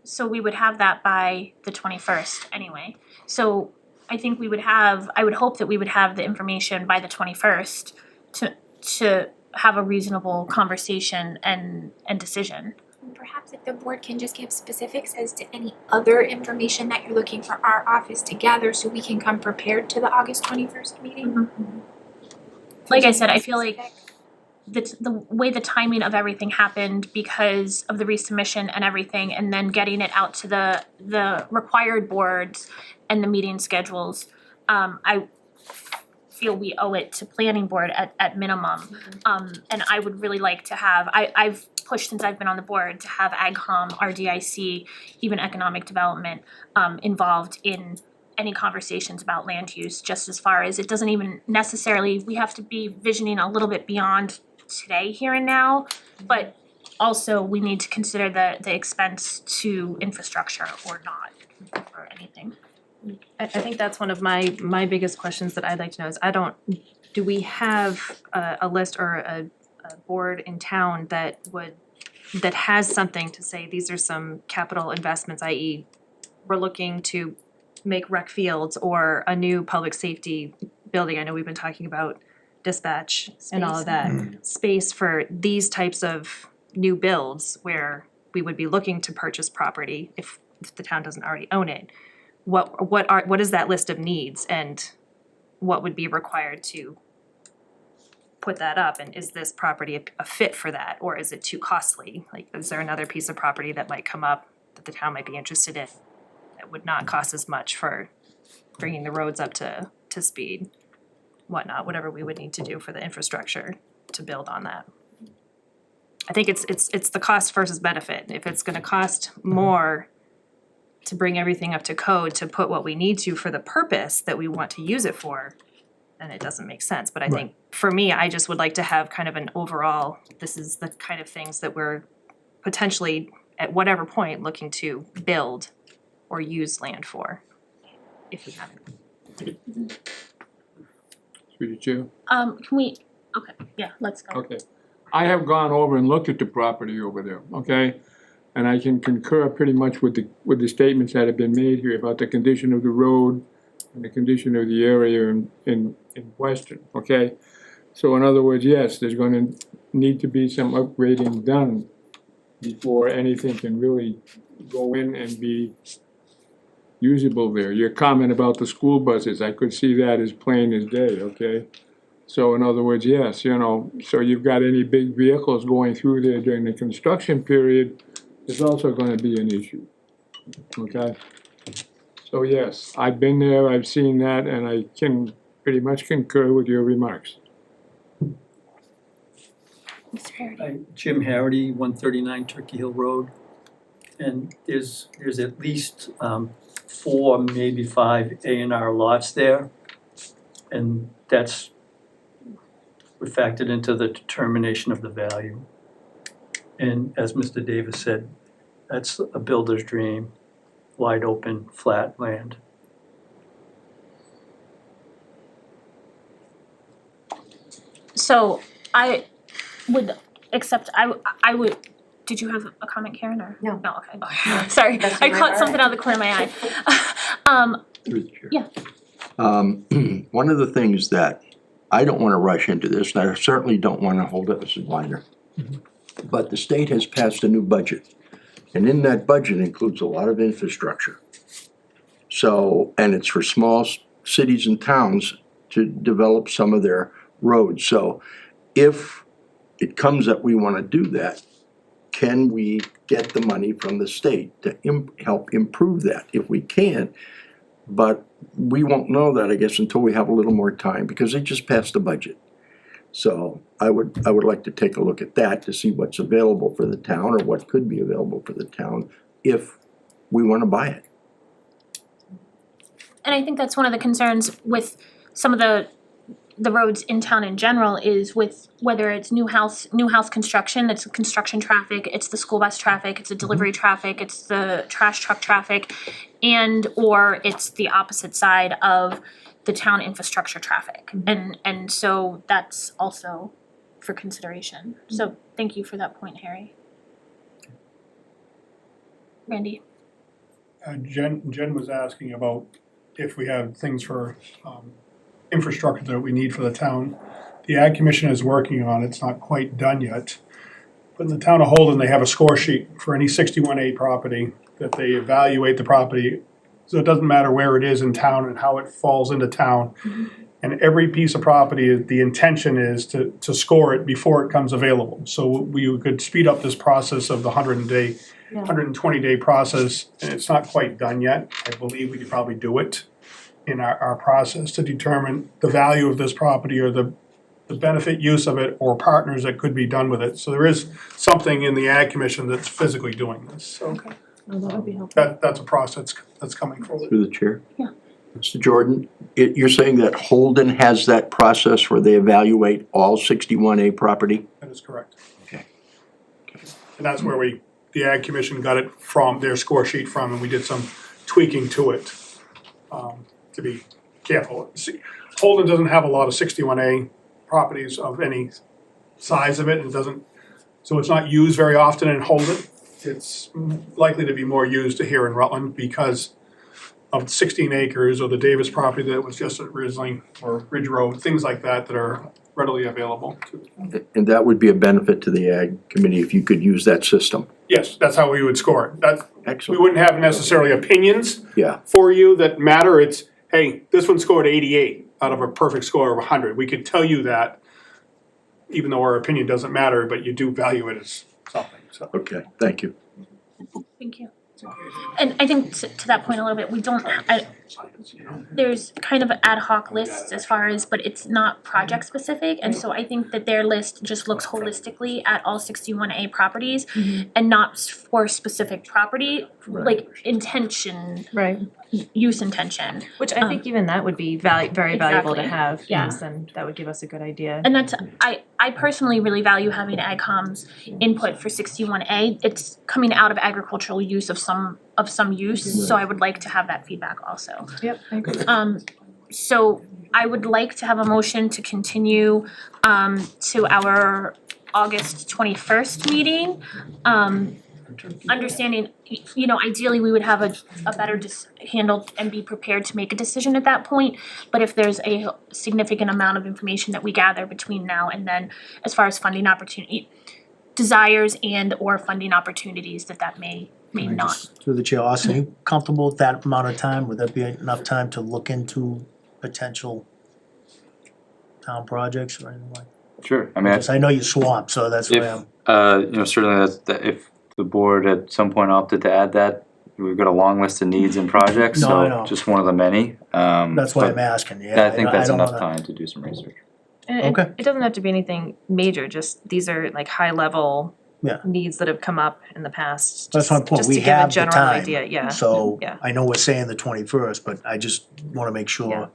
So we would have that by the 21st anyway. So I think I would hope that we would have the information by the 21st to have a reasonable conversation and decision. And perhaps if the board can just give specifics as to any other information that you're looking for our office to gather so we can come prepared to the August 21st meeting. Like I said, I feel like the way the timing of everything happened because of the resubmission and everything, and then getting it out to the required boards and the meeting schedules, I feel we owe it to planning board at minimum. And I would really like to have, I've pushed since I've been on the board to have AgCom, RDIC, even economic development, involved in any conversations about land use, just as far as it doesn't even necessarily, we have to be visioning a little bit beyond today, here and now, but also we need to consider the expense to infrastructure or not, or anything. I think that's one of my biggest questions that I'd like to know is do we have a list or a board in town that has something to say, these are some capital investments, i.e. we're looking to make rec fields or a new public safety building. I know we've been talking about dispatch and all of Space. that. Space for these types of new builds where we would be looking to purchase property if the town doesn't already own it. What is that list of needs and what would be required to put that up, and is this property a fit for that, or is it too costly? Like, is there another piece of property that might come up that the town might be interested in that would not cost as much for bringing the roads up to speed, whatnot, whatever we would need to do for the infrastructure to build on that. I think it's the cost versus benefit. If it's gonna cost more to bring everything up to code, to put what we need to for the purpose that we want to use it for, then it doesn't make sense. But I think, for me, I just would like to have kind of an overall, this is the kind of things that we're potentially, at whatever point, looking to build or use land for, if we haven't. Through the chair. Can we, okay, yeah, let's go. Okay. I have gone over and looked at the property over there, okay? And I can concur pretty much with the statements that have been made here about the condition of the road and the condition of the area in question, okay? So in other words, yes, there's gonna need to be some upgrading done before anything can really go in and be usable there. Your comment about the school buses, I could see that as plain as day, okay? So in other words, yes, you know, so you've got any big vehicles going through there during the construction period, there's also gonna be an issue, okay? So yes, I've been there, I've seen that, and I can pretty much concur with your remarks. Mr. Harity. Hi, Jim Harity, 139 Turkey Hill Road. And there's at least 4, maybe 5 A&R lots there. And that's factored into the determination of the value. And as Mr. Davis said, that's a builder's dream, wide open, flat land. So I would accept, I would, did you have a comment, Karen, or? No. No, okay. Sorry, That's I all right. caught something out of the corner of my eye. Through the chair. Yeah. One of the things that, I don't wanna rush into this, and I certainly don't wanna hold up Mrs. Weiner. But the state has passed a new budget, and in that budget includes a lot of infrastructure. So, and it's for small cities and towns to develop some of their roads. So if it comes that we wanna do that, can we get the money from the state to help improve that? If we can, but we won't know that, I guess, until we have a little more time, because they just passed the budget. So I would like to take a look at that to see what's available for the town, or what could be available for the town if we wanna buy it. And I think that's one of the concerns with some of the roads in town in general, is with whether it's new house construction, it's construction traffic, it's the school bus traffic, it's the delivery traffic, it's the trash truck traffic, and or it's the opposite side of the town infrastructure traffic. And so that's also for consideration. So thank you for that point, Harry. Randy? Jen was asking about if we have things for infrastructure that we need for the town. The Ag Commission is working on it, it's not quite done yet. But in the town of Holden, they have a score sheet for any 61A property that they evaluate the property. So it doesn't matter where it is in town and how it falls into town. And every piece of property, the intention is to score it before it comes available. So we could speed up this process of the 120-day process, and it's not quite done yet. I believe we could probably do it in our process to determine the value of this property, or the benefit use of it, or partners that could be done with it. So there is something in the Ag Commission that's physically doing this, so. Oh, that would be helpful. That's a process that's coming forward. Through the chair? Yeah. Mr. Jordan, you're saying that Holden has that process where they evaluate all 61A property? That is correct. Okay. And that's where the Ag Commission got it from, their score sheet from, and we did some tweaking to it, to be careful. See, Holden doesn't have a lot of 61A properties of any size of it, and doesn't, so it's not used very often in Holden. It's likely to be more used here in Rutland, because of 16 acres or the Davis property that was just at Rizzling or Ridge Road, things like that that are readily available. And that would be a benefit to the ag committee if you could use that system. Yes, that's how we would score it. We Excellent. wouldn't have necessarily opinions Yeah, for you that matter. It's, hey, this one scored 88 out of a perfect score of 100. We could tell you that, even though our opinion doesn't matter, but you do value it as something, so. okay, thank you. Thank you. And I think to that point a little bit, we don't, there's kind of ad hoc lists as far as, but it's not project specific. And so I think that their list just looks holistically at all 61A properties and not for specific property, like intention, Right. use intention. Which I think even that would be very valuable to Exactly. have, Yeah. because then that would give us a good idea. And that's, I personally really value having AgCom's input for 61A. It's coming out of agricultural use of some use, so I would like to have that feedback also. Yep, I agree. So I would like to have a motion to continue to our August 21st meeting. Understanding, ideally, we would have a better handle and be prepared to make a decision at that point. But if there's a significant amount of information that we gather between now and then, as far as funding opportunity, desires and or funding opportunities, that may not. Through the chair, Austin, are you comfortable with that amount of time? Would that be enough time to look into potential town projects or anything like that? Sure, I mean, I know you're swamped, so that's why I'm. certainly if the board at some point opted to add that, we've got a long list of needs and projects, No, I know. so just one of the many. That's why but I'm asking, yeah. I think that's don't enough wanna- time to do some research. And Okay. it doesn't have to be anything major, just these are like high level Yeah. needs that have come up in the past. That's my just- point, just we to give a have the general time, idea, yeah. so Yeah. I know we're saying the 21st, but I just wanna make Yeah. sure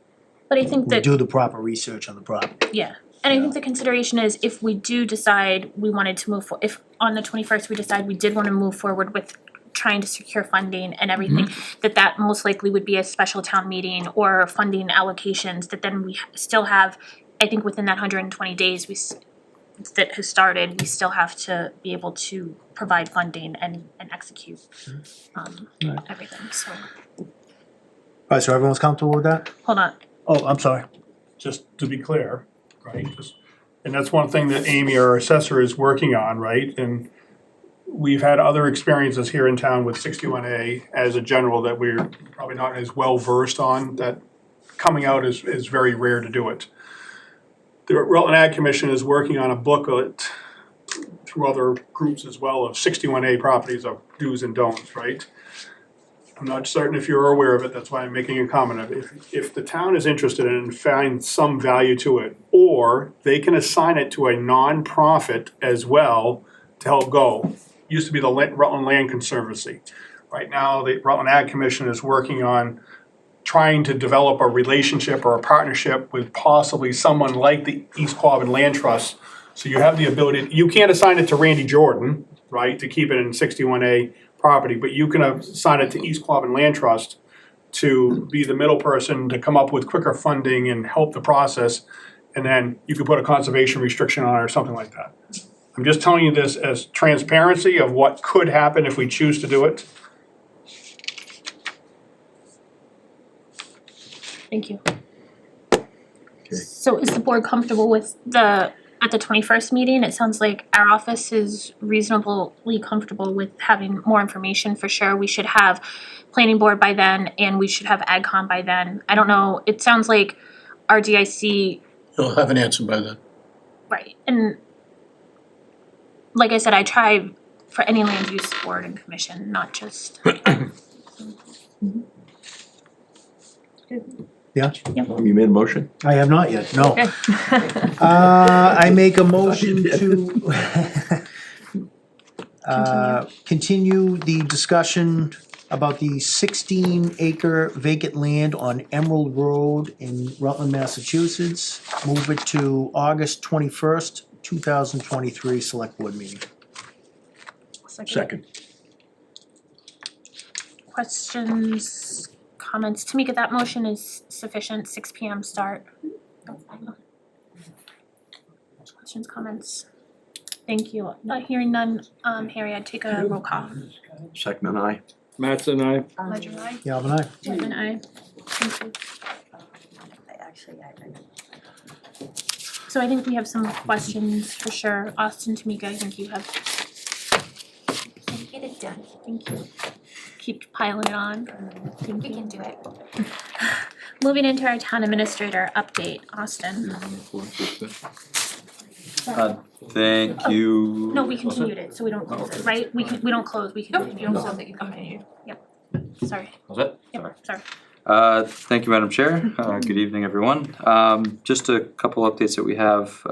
But I think we that, do the proper research on the property. yeah, and I think the consideration is if we do decide we wanted to move if on the 21st we decide we did wanna move forward with trying to secure funding and everything, that most likely would be a special town meeting or funding allocations, that then we still have, I think within that 120 days that has started, we still have to be able to provide funding and execute everything, so, Alright, so everyone's comfortable with that? hold on. Oh, I'm sorry. Just to be clear, right, and that's one thing that Amy, our assessor, is working on, right? And we've had other experiences here in town with 61A as a general that we're probably not as well versed on, that coming out is very rare to do it. The Rutland Ag Commission is working on a booklet through other groups as well of 61A properties of do's and don'ts, right? I'm not certain if you're aware of it, that's why I'm making a comment of it. If the town is interested in it and find some value to it, or they can assign it to a nonprofit as well to help go. Used to be the Rutland Land Conservancy. Right now, the Rutland Ag Commission is working on trying to develop a relationship or a partnership with possibly someone like the East Quabbin Land Trust. So you have the ability, you can't assign it to Randy Jordan, right, to keep it in 61A property, but you can assign it to East Quabbin Land Trust to be the middle person to come up with quicker funding and help the process. And then you could put a conservation restriction on it or something like that. I'm just telling you this as transparency of what could happen if we choose to do it. Thank you. So is the board comfortable with at the 21st meeting? It sounds like our office is reasonably comfortable with having more information for sure. We should have planning board by then and we should have AgCom by then. I don't know, it sounds like RDIC, You'll have an answer by then. right, and like I said, I try for any land use board and commission, not just. Yeah? You made a motion? I have not yet, no. Okay. I make a motion to continue the discussion about the 16-acre vacant land on Emerald Road in Rutland, Massachusetts. Move it to August 21st, 2023 Select Board meeting. Second. Questions, comments? Tamika, that motion is sufficient, 6 PM start. Questions, comments? Thank you. Not hearing none, Harry, I'd take a roll call. Second and I. Mattson, aye. Ledger I, Galvin, aye. Whitman I. Thank you. So I think we have some questions for sure. Austin, Tamika, I think you have. Get it done. Thank you. Keep piling it on. Thank We you. can do it. Moving into our town administrator update, Austin. Thank you. No, we continued it, so we don't close it, right? We don't close, we continue. You don't sound like you continue. Sorry. Was that? Yep, sorry. Thank you, Madam Chair. Good evening, everyone. Just a couple updates that we have.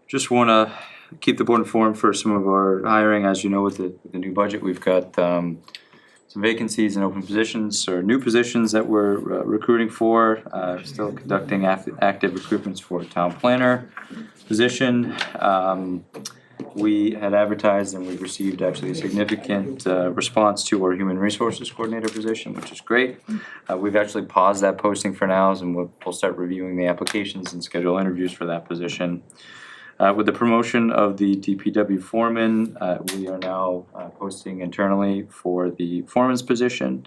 Just wanna keep the board informed for some of our hiring. As you know, with the new budget, we've got some vacancies and open positions or new positions that we're recruiting for. Still conducting active recruitments for a town planner position. We had advertised and we received actually a significant response to our human resources coordinator position, which is great. We've actually paused that posting for now, and we'll start reviewing the applications and schedule interviews for that position. With the promotion of the DPW foreman, we are now posting internally for the foreman's position,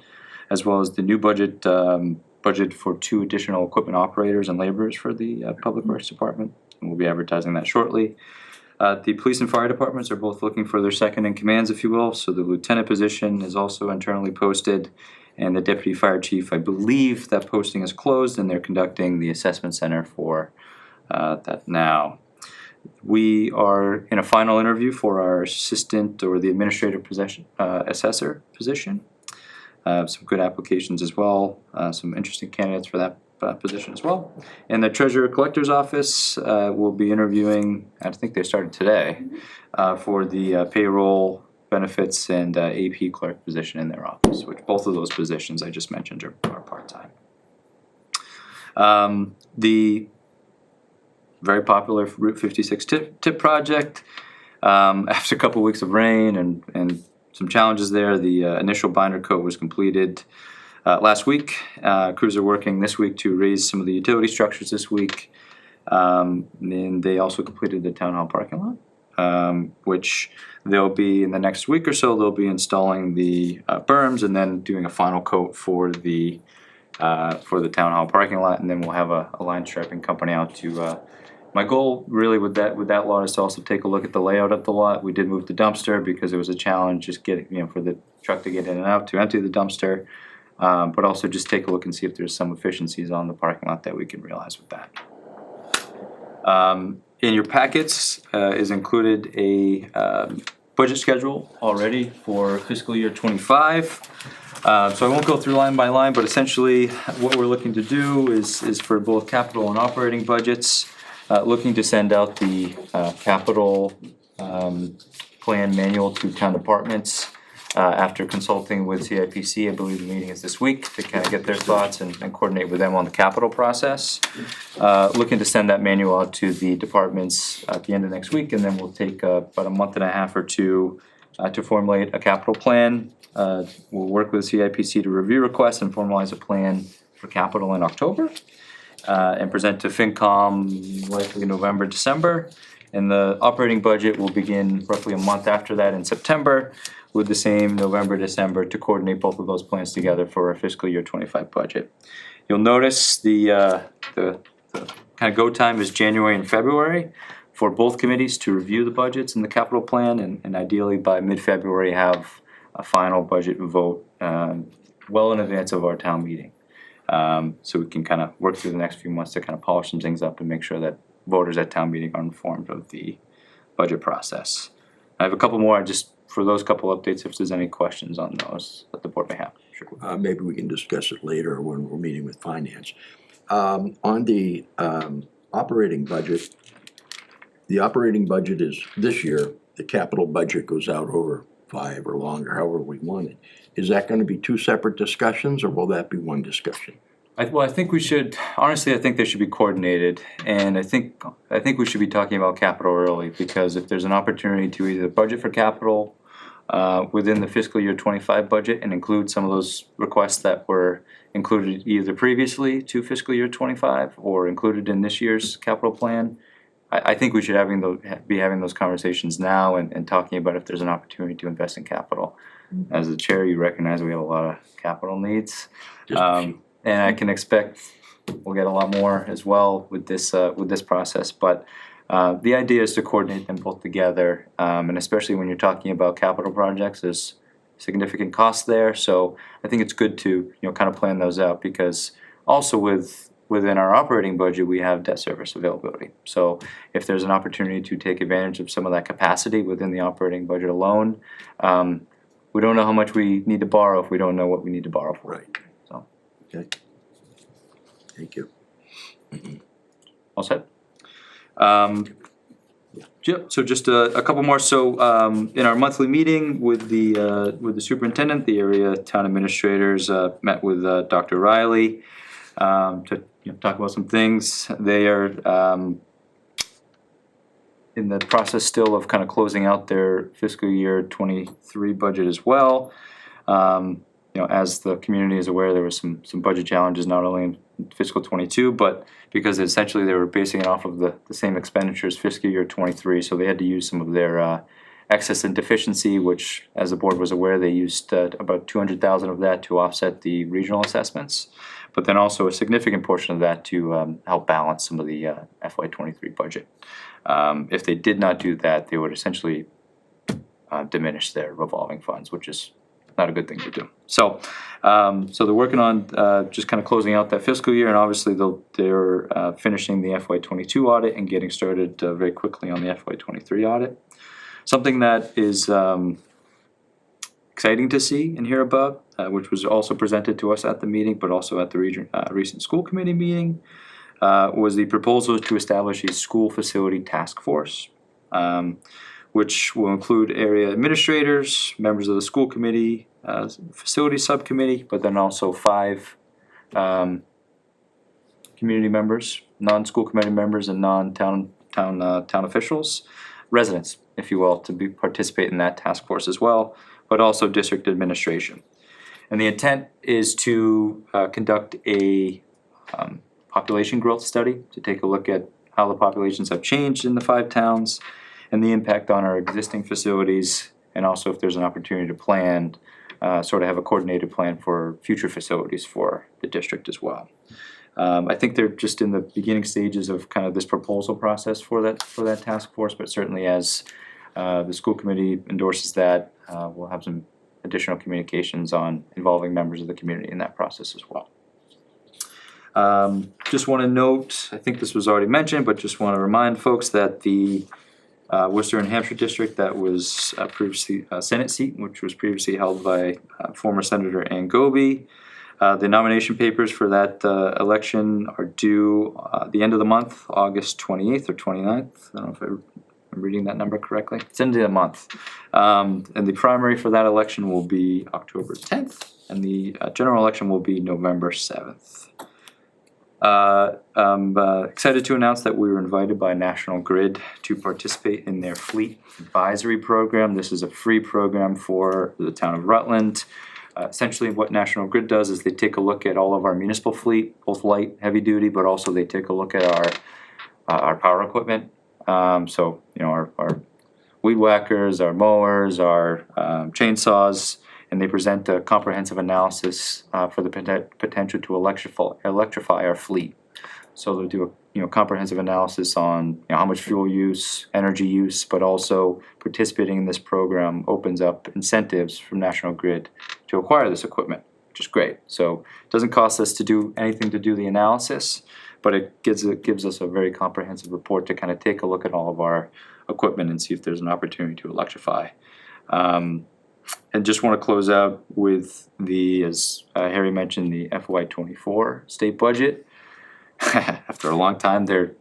as well as the new budget for 2 additional equipment operators and laborers for the Public Works Department. And we'll be advertising that shortly. The police and fire departments are both looking for their second in commands, if you will. So the lieutenant position is also internally posted, and the deputy fire chief, I believe that posting is closed, and they're conducting the assessment center for that now. We are in a final interview for our assistant or the administrative assessor position. Some good applications as well, some interesting candidates for that position as well. In the treasurer collector's office, we'll be interviewing, I think they started today, for the payroll benefits and AP clerk position in their office, which both of those positions I just mentioned are part-time. The very popular Route 56 tip project, after a couple weeks of rain and some challenges there, the initial binder coat was completed last week. Crews are working this week to raise some of the utility structures this week. And they also completed the town hall parking lot, which they'll be, in the next week or so, they'll be installing the berms and then doing a final coat for the town hall parking lot, and then we'll have a line striping company out to my goal really with that lot is to also take a look at the layout of the lot. We did move the dumpster because it was a challenge just getting, for the truck to get in and out to empty the dumpster. But also just take a look and see if there's some efficiencies on the parking lot that we can realize with that. In your packets is included a budget schedule already for fiscal year 25. So I won't go through line by line, but essentially what we're looking to do is for both capital and operating budgets, looking to send out the capital plan manual to town departments. After consulting with CIPC, I believe the meeting is this week, to kind of get their thoughts and coordinate with them on the capital process. Looking to send that manual out to the departments at the end of next week, and then we'll take about a month and a half or two to formulate a capital plan. We'll work with CIPC to review requests and formalize a plan for capital in October, and present to FinCom likely November, December. And the operating budget will begin roughly a month after that in September, with the same November, December to coordinate both of those plans together for our fiscal year 25 budget. You'll notice the kind of go time is January and February for both committees to review the budgets and the capital plan, and ideally by mid-February have a final budget vote well in advance of our town meeting. So we can kind of work through the next few months to kind of polish some things up and make sure that voters at town meeting are informed of the budget process. I have a couple more, just for those couple updates, if there's any questions on those that the board may have. Sure. Maybe we can discuss it later when we're meeting with finance. On the operating budget, the operating budget is this year, the capital budget goes out over 5 or longer, however we want it. Is that gonna be 2 separate discussions, or will that be one discussion? Well, I think we should, honestly, I think they should be coordinated, and I think we should be talking about capital early, because if there's an opportunity to either budget for capital within the fiscal year 25 budget and include some of those requests that were included either previously to fiscal year 25 or included in this year's capital plan, I think we should be having those conversations now and talking about if there's an opportunity to invest in capital. as the chair, you recognize we have a lot of capital needs. Just a few. And I can expect we'll get a lot more as well with this process, but the idea is to coordinate them both together, and especially when you're talking about capital projects, there's significant costs there, so I think it's good to, kind of plan those out, because also within our operating budget, we have debt service availability. So if there's an opportunity to take advantage of some of that capacity within the operating budget alone, we don't know how much we need to borrow if we don't know what we need to borrow for. Right. So. Okay. Thank you. All set? Yep, so just a couple more. So in our monthly meeting with the superintendent, the area town administrators met with Dr. Riley to talk about some things. They are in the process still of kind of closing out their fiscal year 23 budget as well. As the community is aware, there was some budget challenges not only in fiscal 22, but because essentially they were basing it off of the same expenditures fiscal year 23, so they had to use some of their excess and deficiency, which, as the board was aware, they used about 200,000 of that to offset the regional assessments, but then also a significant portion of that to help balance some of the FY23 budget. If they did not do that, they would essentially diminish their revolving funds, which is not a good thing to do. So they're working on just kind of closing out that fiscal year, and obviously they're finishing the FY22 audit and getting started very quickly on the FY23 audit. Something that is exciting to see and hear about, which was also presented to us at the meeting, but also at the recent school committee meeting, was the proposal to establish a school facility task force, which will include area administrators, members of the school committee, facility subcommittee, but then also 5 community members, non-school committee members, and non-town officials, residents, if you will, to participate in that task force as well, but also district administration. And the intent is to conduct a population growth study to take a look at how the populations have changed in the 5 towns, and the impact on our existing facilities, and also if there's an opportunity to plan, sort of have a coordinated plan for future facilities for the district as well. I think they're just in the beginning stages of kind of this proposal process for that task force, but certainly as the school committee endorses that, we'll have some additional communications on involving members of the community in that process as well. Just want to note, I think this was already mentioned, but just want to remind folks that the Worcester and Hampshire district that was previously a Senate seat, which was previously held by former Senator Ann Goby. The nomination papers for that election are due the end of the month, August 28th or 29th. I don't know if I'm reading that number correctly. It's end of the month. And the primary for that election will be October 10th, and the general election will be November 7th. I'm excited to announce that we were invited by National Grid to participate in their fleet advisory program. This is a free program for the town of Rutland. Essentially what National Grid does is they take a look at all of our municipal fleet, both light, heavy duty, but also they take a look at our power equipment. So, our weed whackers, our mowers, our chainsaws, and they present a comprehensive analysis for the potential to electrify our fleet. So they'll do a comprehensive analysis on how much fuel use, energy use, but also participating in this program opens up incentives from National Grid to acquire this equipment, which is great. So it doesn't cost us to do anything to do the analysis, but it gives us a very comprehensive report to kind of take a look at all of our equipment and see if there's an opportunity to electrify. And just want to close out with as Harry mentioned, the FY24 state budget. After a long time, the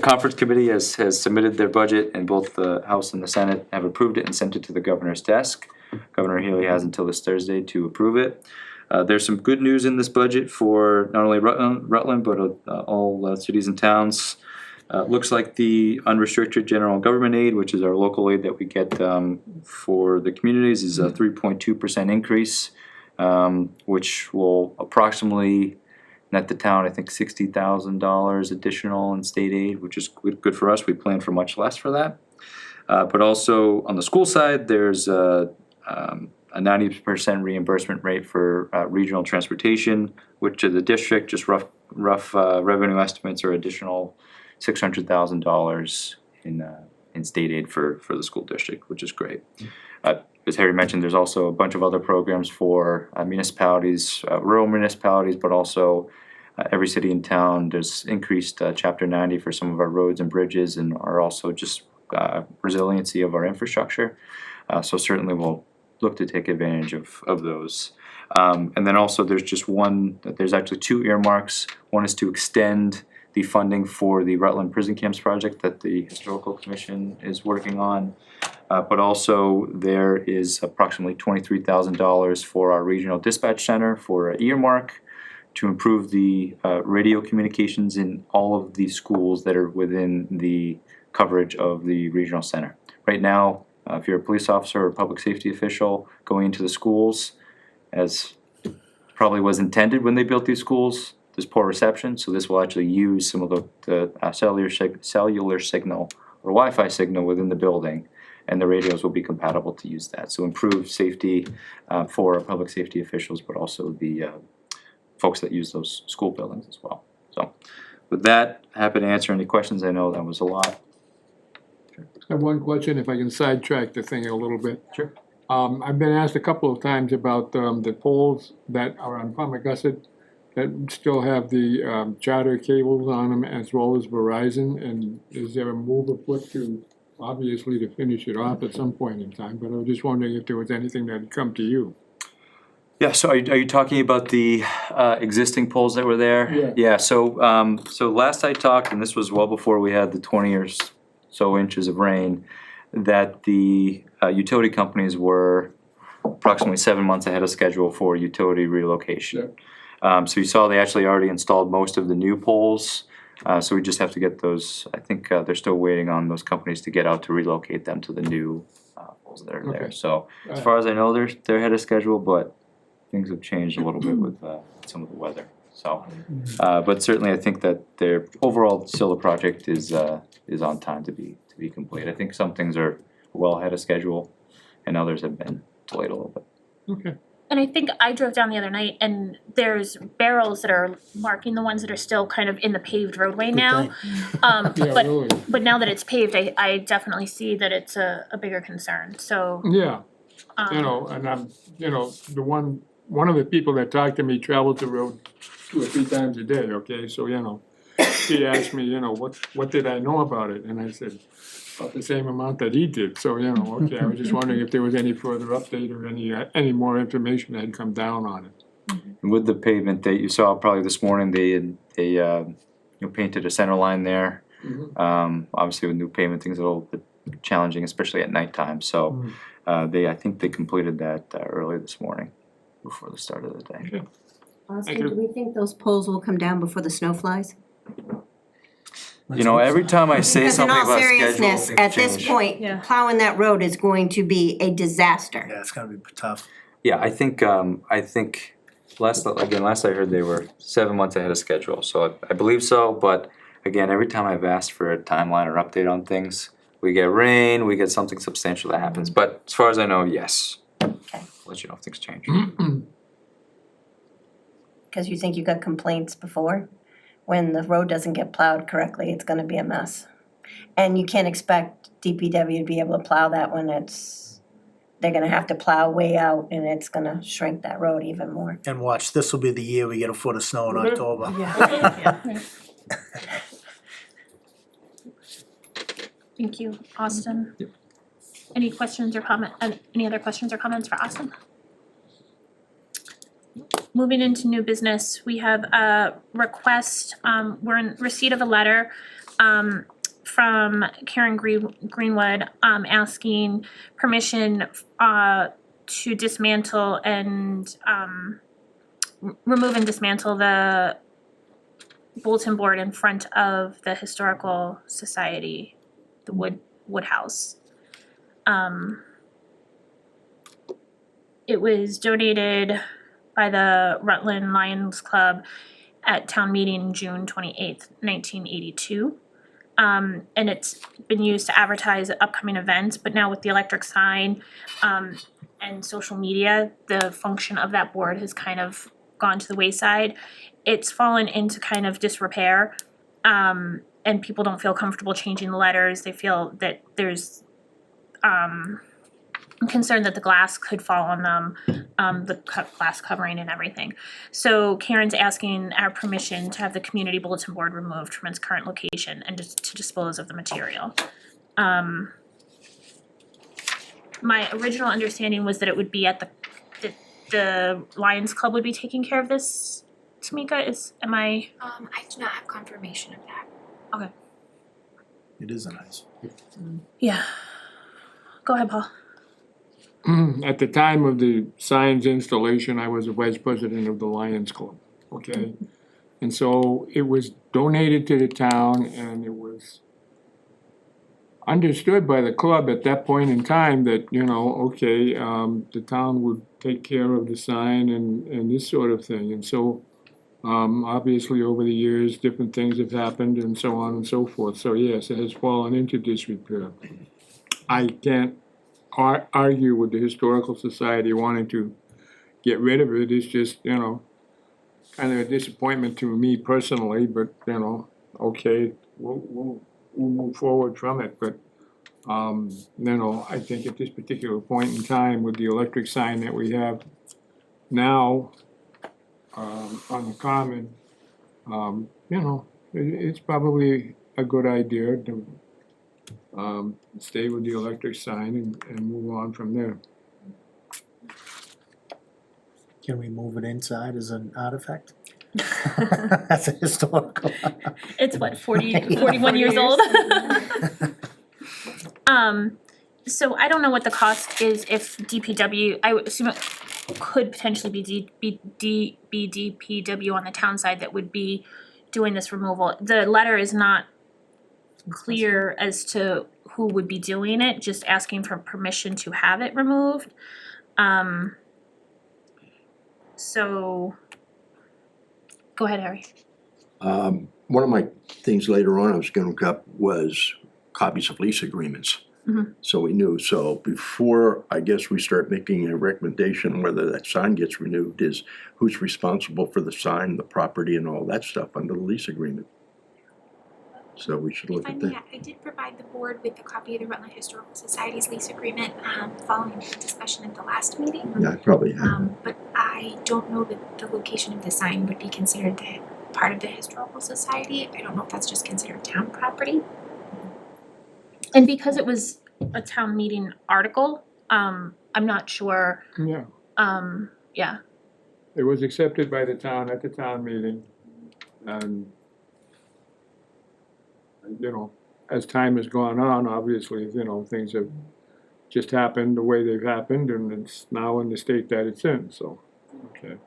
conference committee has submitted their budget, and both the House and the Senate have approved it and sent it to the governor's desk. Governor Healy has until this Thursday to approve it. There's some good news in this budget for not only Rutland but all cities and towns. Looks like the unrestricted general government aid, which is our local aid that we get for the communities, is a 3.2% increase, which will approximately net the town, I think, $60,000 additional in state aid, which is good for us. We plan for much less for that. But also on the school side, there's a a 90% reimbursement rate for regional transportation, which to the district, just rough revenue estimates are additional $600,000 in state aid for the school district, which is great. As Harry mentioned, there's also a bunch of other programs for municipalities, rural municipalities, but also every city and town. There's increased Chapter 90 for some of our roads and bridges, and are also just resiliency of our infrastructure. So certainly we'll look to take advantage of those. And then also there's actually two earmarks. One is to extend the funding for the Rutland Prison Camps project that the Historical Commission is working on. But also there is approximately $23,000 for our regional dispatch center for an earmark to improve the radio communications in all of the schools that are within the coverage of the regional center. Right now, if you're a police officer or public safety official going into the schools, as probably was intended when they built these schools, there's poor reception, so this will actually use some of the cellular signal or Wi-Fi signal within the building, and the radios will be compatible to use that. So improve safety for our public safety officials, but also the folks that use those school buildings as well. So with that, happy to answer any questions. I know that was a lot. I have one question, if I can sidetrack the thing a little bit. Sure. I've been asked a couple of times about the poles that are on Palmagussit that still have the Charter cables on them as well as Verizon, and is there a move afoot to, obviously to finish it off at some point in time, but I was just wondering if there was anything that had come to you. Yeah, so are you talking about the existing poles that were there? Yeah. Yeah, so last I talked, and this was well before we had the 20 or so inches of rain, that the utility companies were approximately 7 months ahead of schedule for utility relocation. So you saw they actually already installed most of the new poles, so we just have to get those. I think they're still waiting on those companies to get out to relocate them to the new poles that are there. So as far as I know, they're ahead of schedule, but things have changed a little bit with some of the weather. So, but certainly I think that their overall still the project is on time to be complete. I think some things are well ahead of schedule, and others have been delayed a little bit. Okay. And I think I drove down the other night and there's barrels that are marking the ones that are still kind of in the paved roadway now. Yeah, really. But now that it's paved, I definitely see that it's a bigger concern, so. Yeah, and I'm, one of the people that talked to me traveled the road 2 or 3 times a day, okay, so, he asked me, what did I know about it, and I said, about the same amount that he did, so, okay, I was just wondering if there was any further update or any more information that had come down on it. And with the pavement that you saw probably this morning, they painted a center line there. Obviously with new pavement, things are a little bit challenging, especially at nighttime. So I think they completed that early this morning before the start of the day. Okay. Austin, you. do we think those poles will come down before the snow flies? Every time I say Because in something all about schedule, seriousness, things at this change. point, plowing that road is going to be a disaster. Yeah, it's gonna be tough. Yeah, I think last I heard they were 7 months ahead of schedule, so I believe so, but again, every time I've asked for a timeline or update on things, we get rain, we get something substantial that happens, but as far as I know, yes. Okay. I'll let you know if things change. Because you think you got complaints before? When the road doesn't get plowed correctly, it's gonna be a mess. And you can't expect DPW to be able to plow that when they're gonna have to plow way out and it's gonna shrink that road even more. And watch, this will be the year we get a foot of snow in October. Thank you, Austin. Any questions or any other questions or comments for Austin? Moving into new business, we have a request, we're in receipt of a letter from Karen Greenwood asking permission to dismantle and remove and dismantle the bulletin board in front of the Historical Society, the wood house. It was donated by the Rutland Lions Club at town meeting June 28th, 1982. And it's been used to advertise upcoming events, but now with the electric sign, and social media, the function of that board has kind of gone to the wayside. It's fallen into kind of disrepair, and people don't feel comfortable changing the letters. They feel that there's concern that the glass could fall on them, glass covering and everything. So Karen's asking our permission to have the community bulletin board removed from its current location and to dispose of the material. My original understanding was that it would be at the Lions Club would be taking care of this. Tamika, am I? I do not have confirmation of that. It is nice. Yeah. Go ahead, Paul. At the time of the signs installation, I was the vice president of the Lions Club, okay? And so it was donated to the town, and it was understood by the club at that point in time that, the town would take care of the sign and this sort of thing. And so, obviously, over the years, different things have happened and so on and so forth. So yes, it has fallen into disrepair. I can't argue with the Historical Society wanting to get rid of it. It's just, kind of a disappointment to me personally, but, okay, we'll move forward from it. But, I think at this particular point in time with the electric sign that we have now, on the common, it's probably a good idea to stay with the electric sign and move on from there. Can we move it inside as an artifact? That's a historical. It's what, 41 years old? So I don't know what the cost is if DPW, I would assume it could potentially be DPW on the town side that would be doing this removal. The letter is not clear as to who would be doing it, just asking for permission to have it removed. So, go ahead, Harry. One of my things later on I was gonna look up was copies of lease agreements. So we knew, so before, I guess, we start making a recommendation whether that sign gets renewed, is who's responsible for the sign, the property and all that stuff under the lease agreement. So we should look at that. I did provide the board with a copy of the Rutland Historical Society's lease agreement, following the discussion at the last meeting. Yeah, I probably have. But I don't know that the location of the sign would be considered part of the Historical Society. I don't know if that's just considered town property. And because it was a town meeting article, I'm not sure, Yeah, yeah. it was accepted by the town at the town meeting. And, as time has gone on, obviously, things have just happened the way they've happened, and it's now in the state that it's in, so, okay.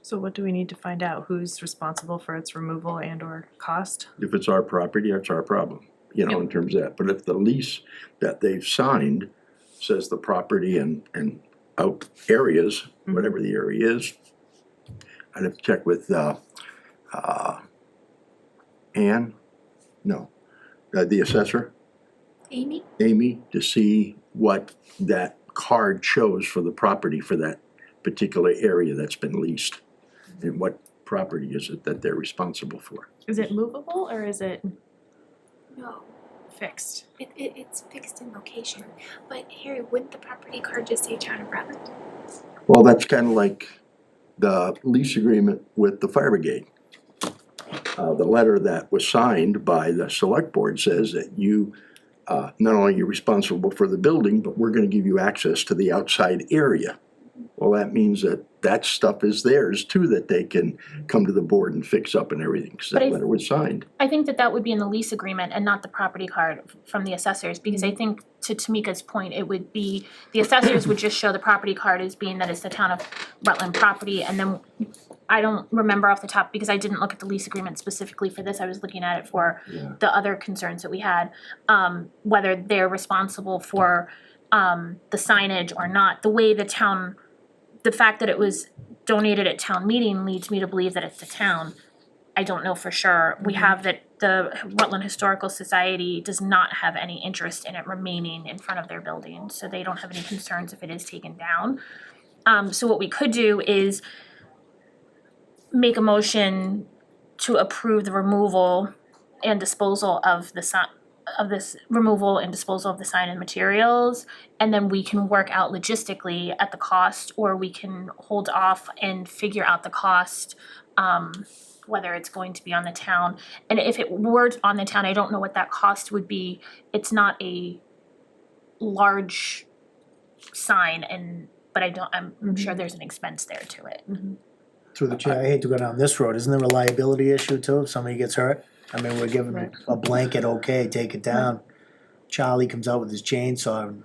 So what do we need to find out? Who's responsible for its removal and or cost? If it's our property, it's our problem, in terms of that. But if the lease that they've signed says the property and out areas, whatever the area is, I'd have to check with, the assessor, Amy? to see what that card shows for the property for that particular area that's been leased. And what property is it that they're responsible for? Is it movable or is it No, fixed? it's fixed in location. But Harry, wouldn't the property card just say Town of Rutland? Well, that's kind of like the lease agreement with the fire brigade. The letter that was signed by the select board says that you, not only are you responsible for the building, but we're gonna give you access to the outside area. Well, that means that stuff is theirs too, that they can come to the board and fix up and everything, because But that I- letter was signed. I think that would be in the lease agreement and not the property card from the assessors, because I think to Tamika's point, it would be, the assessors would just show the property card as being that it's the town of Rutland property, and then I don't remember off the top, because I didn't look at the lease agreement specifically for this, I was looking at it for the other concerns that we had, whether they're responsible for the signage or not. The fact that it was donated at town meeting leads me to believe that it's the town. I don't know for sure. We have that the Rutland Historical Society does not have any interest in it remaining in front of their building, so they don't have any concerns if it is taken down. So what we could do is make a motion to approve the removal and disposal of the removal and disposal of the sign and materials, and then we can work out logistically at the cost, or we can hold off and figure out the cost, whether it's going to be on the town. And if it were on the town, I don't know what that cost would be. It's not a large sign, but I'm sure there's an expense there to it. Through the chair, I hate to go down this road, isn't there a liability issue too, if somebody gets hurt? I mean, we're giving them a blanket, okay, take it down. Charlie comes out with his chainsaw.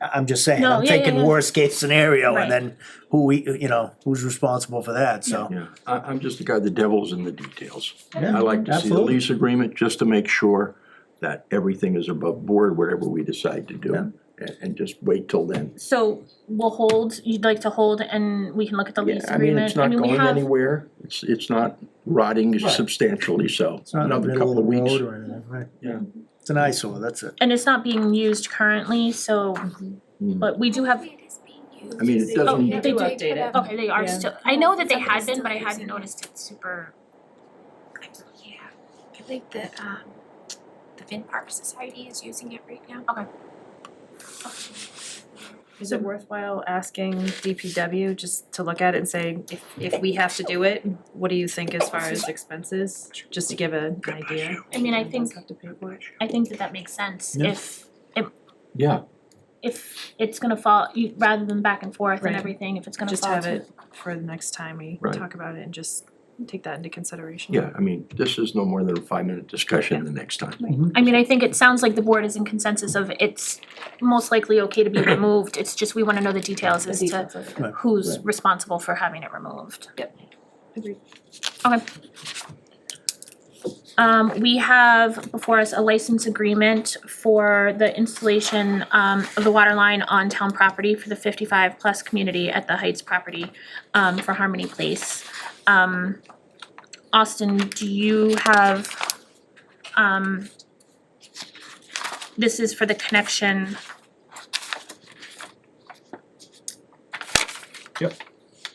I'm just saying, No, I'm yeah, thinking yeah. worst case scenario, Right. and then who's responsible for that, so. Yeah, I'm just the guy, the devil's in the details. Yeah, I like to see the absolutely. lease agreement just to make sure that everything is above board, whatever we decide to do. And just wait till then. So we'll hold, you'd like to hold and we can look at the lease Yeah, I mean, agreement? it's not we going have- anywhere. It's not rotting Right. substantially, so It's not in the another middle couple of of the weeks. road or anything, right? Yeah. It's an eyesore, that's it. And it's not being used currently, so, but we do have. It is being used. I mean, it doesn't- Oh, They do did update put it. up- Okay, they are Yeah. still, I know that they Somebody's had been, still but I hadn't using it. noticed it super. Yeah, I believe the Finn Park Society is using it right now. Okay. Is it worthwhile asking DPW just to look at it and say, if we have to do it, what do you think as far as expenses? Just to give an idea. I mean, I think, Have to pay for it. I think that makes sense, Yeah. Yeah, if it's gonna fall, rather than back and forth and Right. everything, if it's gonna Just fall have to. it for the next time we Right. talk about it and just take that into consideration. yeah, I mean, this is no more than a 5-minute discussion the next time. I mean, I think it sounds like the board is in consensus of it's most likely okay to be removed, it's just we wanna know the details as to Right. who's responsible for having it removed. Yep. Agreed. Okay. We have before us a license agreement for the installation of the water line on town property for the 55+ community at the Heights property for Harmony Place. Austin, do you have, this is for the connection.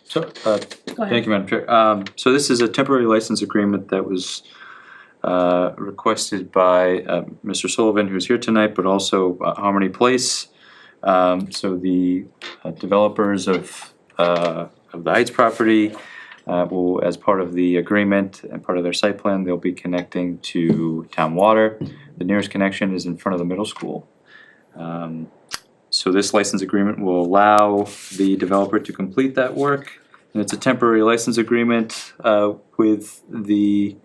So, Go ahead. thank you, Madam Chair. So this is a temporary license agreement that was requested by Mr. Sullivan, who's here tonight, but also Harmony Place. So the developers of the Heights property will, as part of the agreement and part of their site plan, they'll be connecting to town water. The nearest connection is in front of the middle school. So this license agreement will allow the developer to complete that work. And it's a temporary license agreement with the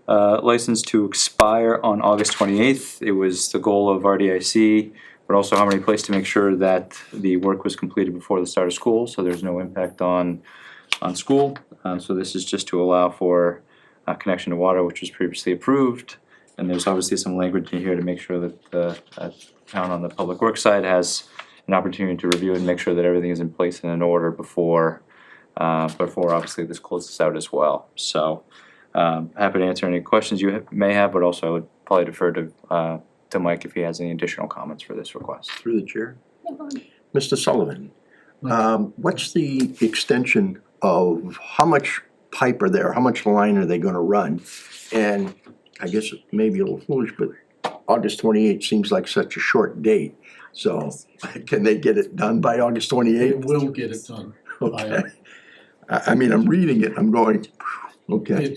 license to expire on August 28th. It was the goal of RDIC, but also Harmony Place to make sure that the work was completed before the start of school, so there's no impact on school. So this is just to allow for connection to water, which was previously approved. And there's obviously some language in here to make sure that the town on the public works side has an opportunity to review and make sure that everything is in place and in order before obviously this closes out as well. So happy to answer any questions you may have, but also I would probably defer to Mike if he has any additional comments for this request. Through the chair. Mr. Sullivan, what's the extension of, how much pipe are there, how much line are they gonna run? And I guess it may be a little foolish, but August 28th seems like such a short date. So can they get it done by August 28th? It will get it done. Okay. I mean, I'm reading it, I'm going, okay.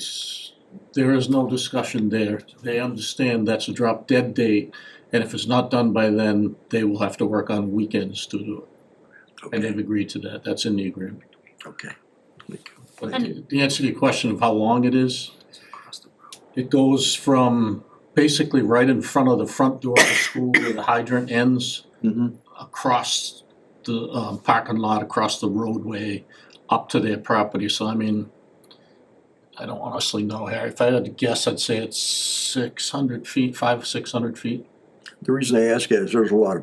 There is no discussion there. They understand that's a drop dead date, and if it's not done by then, they will have to work on weekends to do it. And they've agreed to that, that's in the agreement. Okay. But the answer to your question of how long it is, it goes from basically right in front of the front door of the school where the hydrant ends, across the parking lot, across the roadway, up to their property. So I mean, I don't honestly know, Harry. If I had to guess, I'd say it's 600 feet, 500, 600 feet. The reason I ask is there's a lot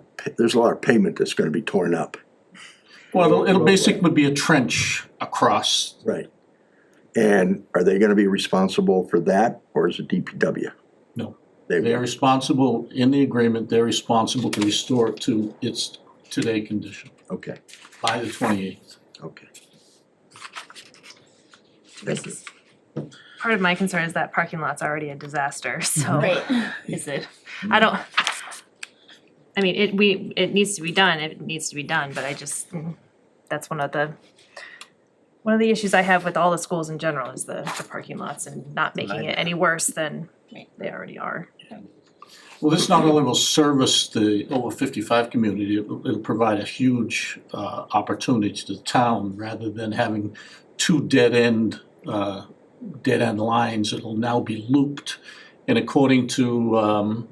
of pavement that's gonna be torn up. Well, it'll basically be a trench across. Right. And are they gonna be responsible for that, or is it DPW? No. They They're will, responsible, in the agreement, they're responsible to restore it to its today condition okay, by the 28th. okay. This is, part of my concern is that parking lot's already a disaster, so. Right. Is it, I don't, I mean, it needs to be done, but I just, that's one of the issues I have with all the schools in general is the parking lots and not making it any worse than they already are. Well, this not only will service the over 55 community, it'll provide a huge opportunity to the town rather than having two dead-end lines. It'll now be looped. And according to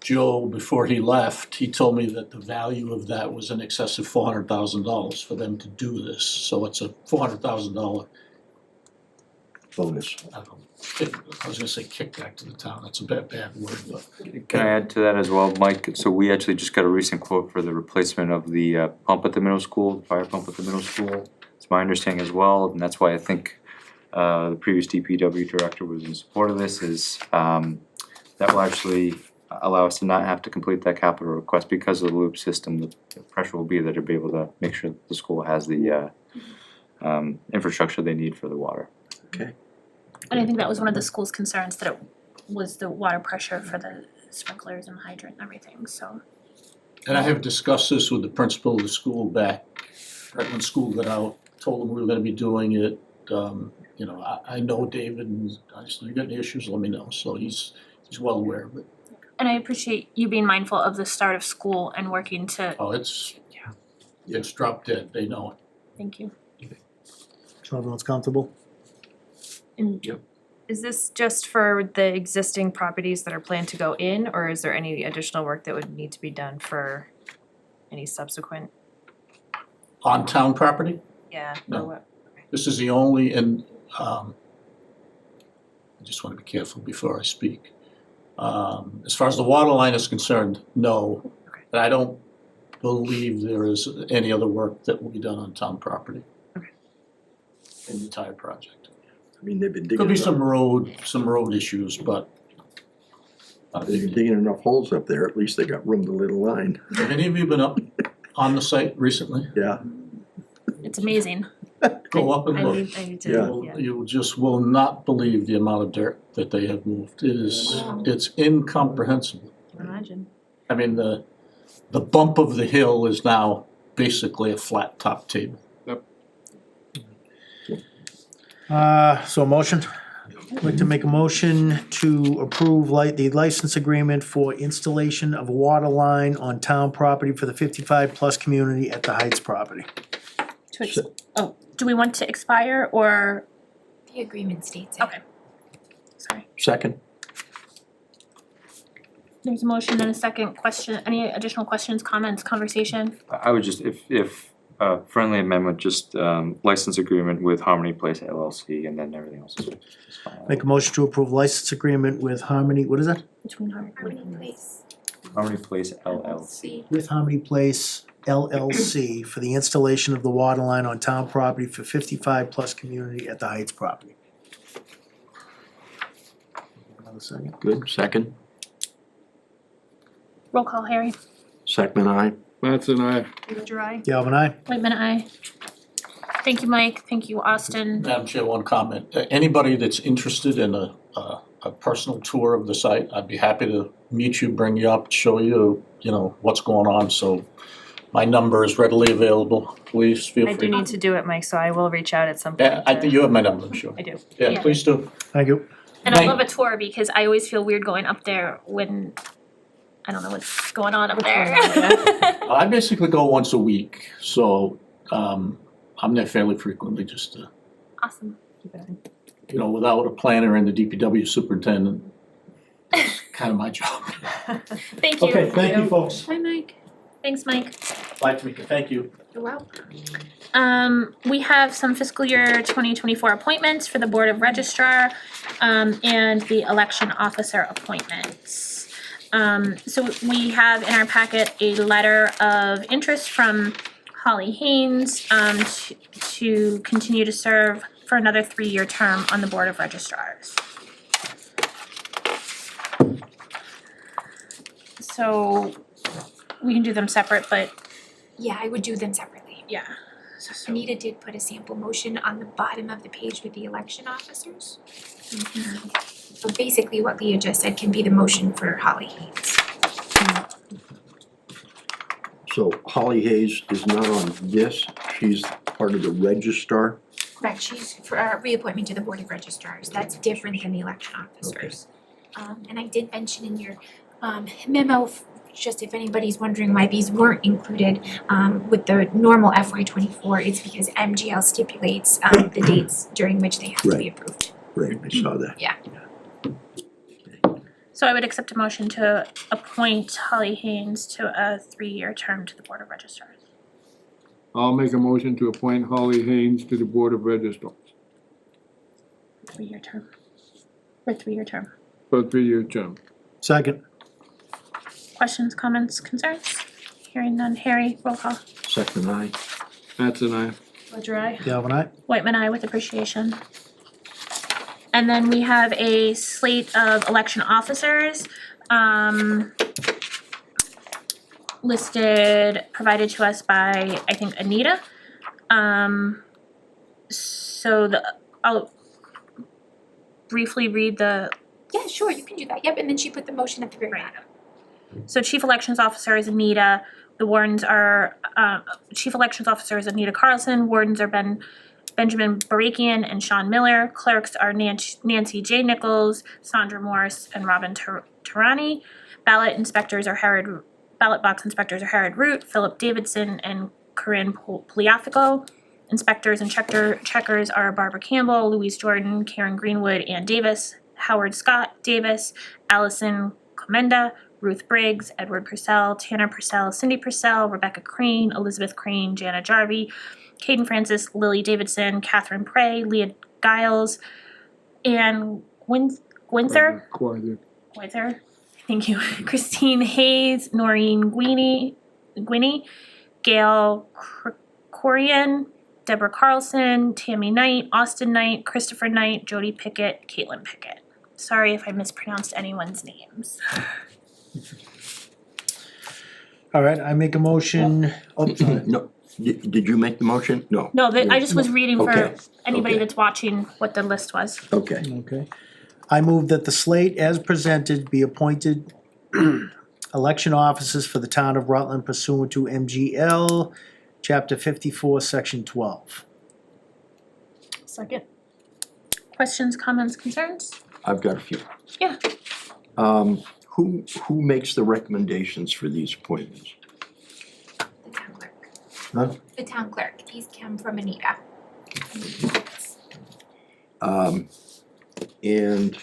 Joe, before he left, he told me that the value of that was in excess of $400,000 for them to do this. So it's a $400,000, Bonus. I don't know, I was gonna say kickback to the town. That's a bad word, but. Can I add to that as well, Mike? So we actually just got a recent quote for the replacement of the pump at the middle school, the fire pump at the middle school. It's my understanding as well, and that's why I think the previous DPW director was in support of this, is that will actually allow us to not have to complete that capital request because of the loop system. The pressure will be that they'll be able to make sure that the school has the infrastructure they need for the water. Okay. And I think that was one of the school's concerns, that it was the water pressure for the sprinklers and hydrant and everything, so. And I have discussed this with the principal of the school back, right when school got out, told him we were gonna be doing it. You know, I know David, and I said, you got any issues, let me know, so he's well aware of it. And I appreciate you being mindful of the start of school and working to, Oh, it's drop dead, they know it. thank you. So everyone's comfortable? And is this just for the existing properties that are planned to go in, or is there any additional work that would need to be done for any subsequent? On town property? Yeah. No. or what? This is the only, and I just wanna be careful before I speak. As far as the water line is concerned, no. And I don't believe there is any other work that will be done on town property. Okay. In the entire project. I mean, they've been digging. Could be enough- some road issues, but. They've been digging enough holes up there, at least they got room to lay the line. Have any of you been up on the site recently? Yeah, It's amazing. Go up and I look. need to, Yeah. You just will not believe the amount of dirt that they have moved. It's incomprehensible. imagine. I mean, the bump of the hill is now basically a flat top table. So a motion? I'd like to make a motion to approve the license agreement for installation of a water line on town property for the 55+ community at the Heights property. Do we want to expire or, The agreement states it. okay. Sorry. second, There's a motion and a second. Question, any additional questions, comments, conversation? I would just, if friendly amendment, just license agreement with Harmony Place LLC, and then everything else is fine. Make a motion to approve license agreement with Harmony, what is that? Between Harmony Harmony. Place. Harmony Place LLC. With Harmony Place LLC for the installation of the water line on town property for 55+ community at the Heights property. Another second. good, second, Roll call, Harry. Second, aye. Mattson, aye. Ledger I. Galvin aye? Whitman, aye. Thank you, Mike. Thank you, Austin. Madam Chair, one comment. Anybody that's interested in a personal tour of the site, I'd be happy to meet you, bring you up, show you, what's going on. So my number is readily available. Please feel I free. do need to do it, Mike, so I will reach out at some point. Yeah, I think you have my number, I'm sure. I do. Yeah, Yeah. please do. Thank you. And I Thank- love a tour because I always feel weird going up there when I don't know what's going on up there. I basically go once a week, so I'm there fairly frequently just to, Awesome. without a planner and the DPW superintendent, that's kind of my job. Thank you. Okay, thank you, folks. Hi, Mike. Thanks, Mike. Bye, Tamika, thank you. You're welcome. We have some fiscal year 2024 appointments for the Board of Registrar, and the election officer appointments. So we have in our packet a letter of interest from Holly Haynes, to continue to serve for for another 3-year term on the Board of Registrars. So we can do them separate, but Yeah, I would do them separately. yeah. Anita did put a sample motion on the bottom of the page with the election officers. So basically what Leah just said can be the motion for Holly Haynes. So Holly Hayes is not on this, she's part of the registrar. Correct, she's for reappointment to the Board of Registrars, that's different than the election officers. And I did mention in your memo, just if anybody's wondering why these weren't included with the normal FY '24, it's because MGL stipulates the dates during which they have to be approved. Right, I saw that. Yeah. So I would accept a motion to appoint Holly Haynes to a 3-year term to the Board of Registrars. I'll make a motion to appoint Holly Haynes to the Board of Registrars 3-year term. For a 3-year term. for a 3-year term. Second. Questions, comments, concerns? Hearing none. Harry, roll call. Second I. That's an aye. Ledger, aye. Galvin I. Whitman, aye with appreciation. And then we have a slate of election officers, listed, provided to us by, I think, Anita. I'll briefly read the, Yeah, sure, you can do that, yep, and then she put the motion at the very bottom. so Chief Elections Officer is Anita, the wardens are, Chief Elections Officer is Anita Carlson, wardens are Benjamin Barakian and Sean Miller, clerks are Nancy J. Nichols, Sandra Morse, and Robin Tarani. Ballot box inspectors are Harrod Root, Philip Davidson, and Corinne Pliafico. Inspectors and checkers are Barbara Campbell, Louise Jordan, Karen Greenwood, Ann Davis, Howard Scott Davis, Allison Comenda, Ruth Briggs, Edward Purcell, Tanner Purcell, Cindy Purcell, Rebecca Crane, Elizabeth Crane, Jana Jarvie, Caden Francis, Lily Davidson, Catherine Prey, Leah Giles, and Gwinther, thank you, Christine Hayes, Noreen Gwinny, Gail Corian, Deborah Carlson, Tammy Knight, Austin Knight, Christopher Knight, Jody Pickett, Caitlin Pickett. Sorry if I mispronounced anyone's names. All right, I make a motion, No, did you make the motion? No. No, I just was reading for Okay, anybody okay. that's watching what the list was. Okay, Okay. I move that the slate as presented be appointed election officers for the town of Rutland pursuant to MGL, Chapter 54, Section 12. Second. Questions, comments, concerns? I've got a few. Yeah. Who makes the recommendations for these appointments? The town clerk. Huh? The town clerk, these come from Anita. And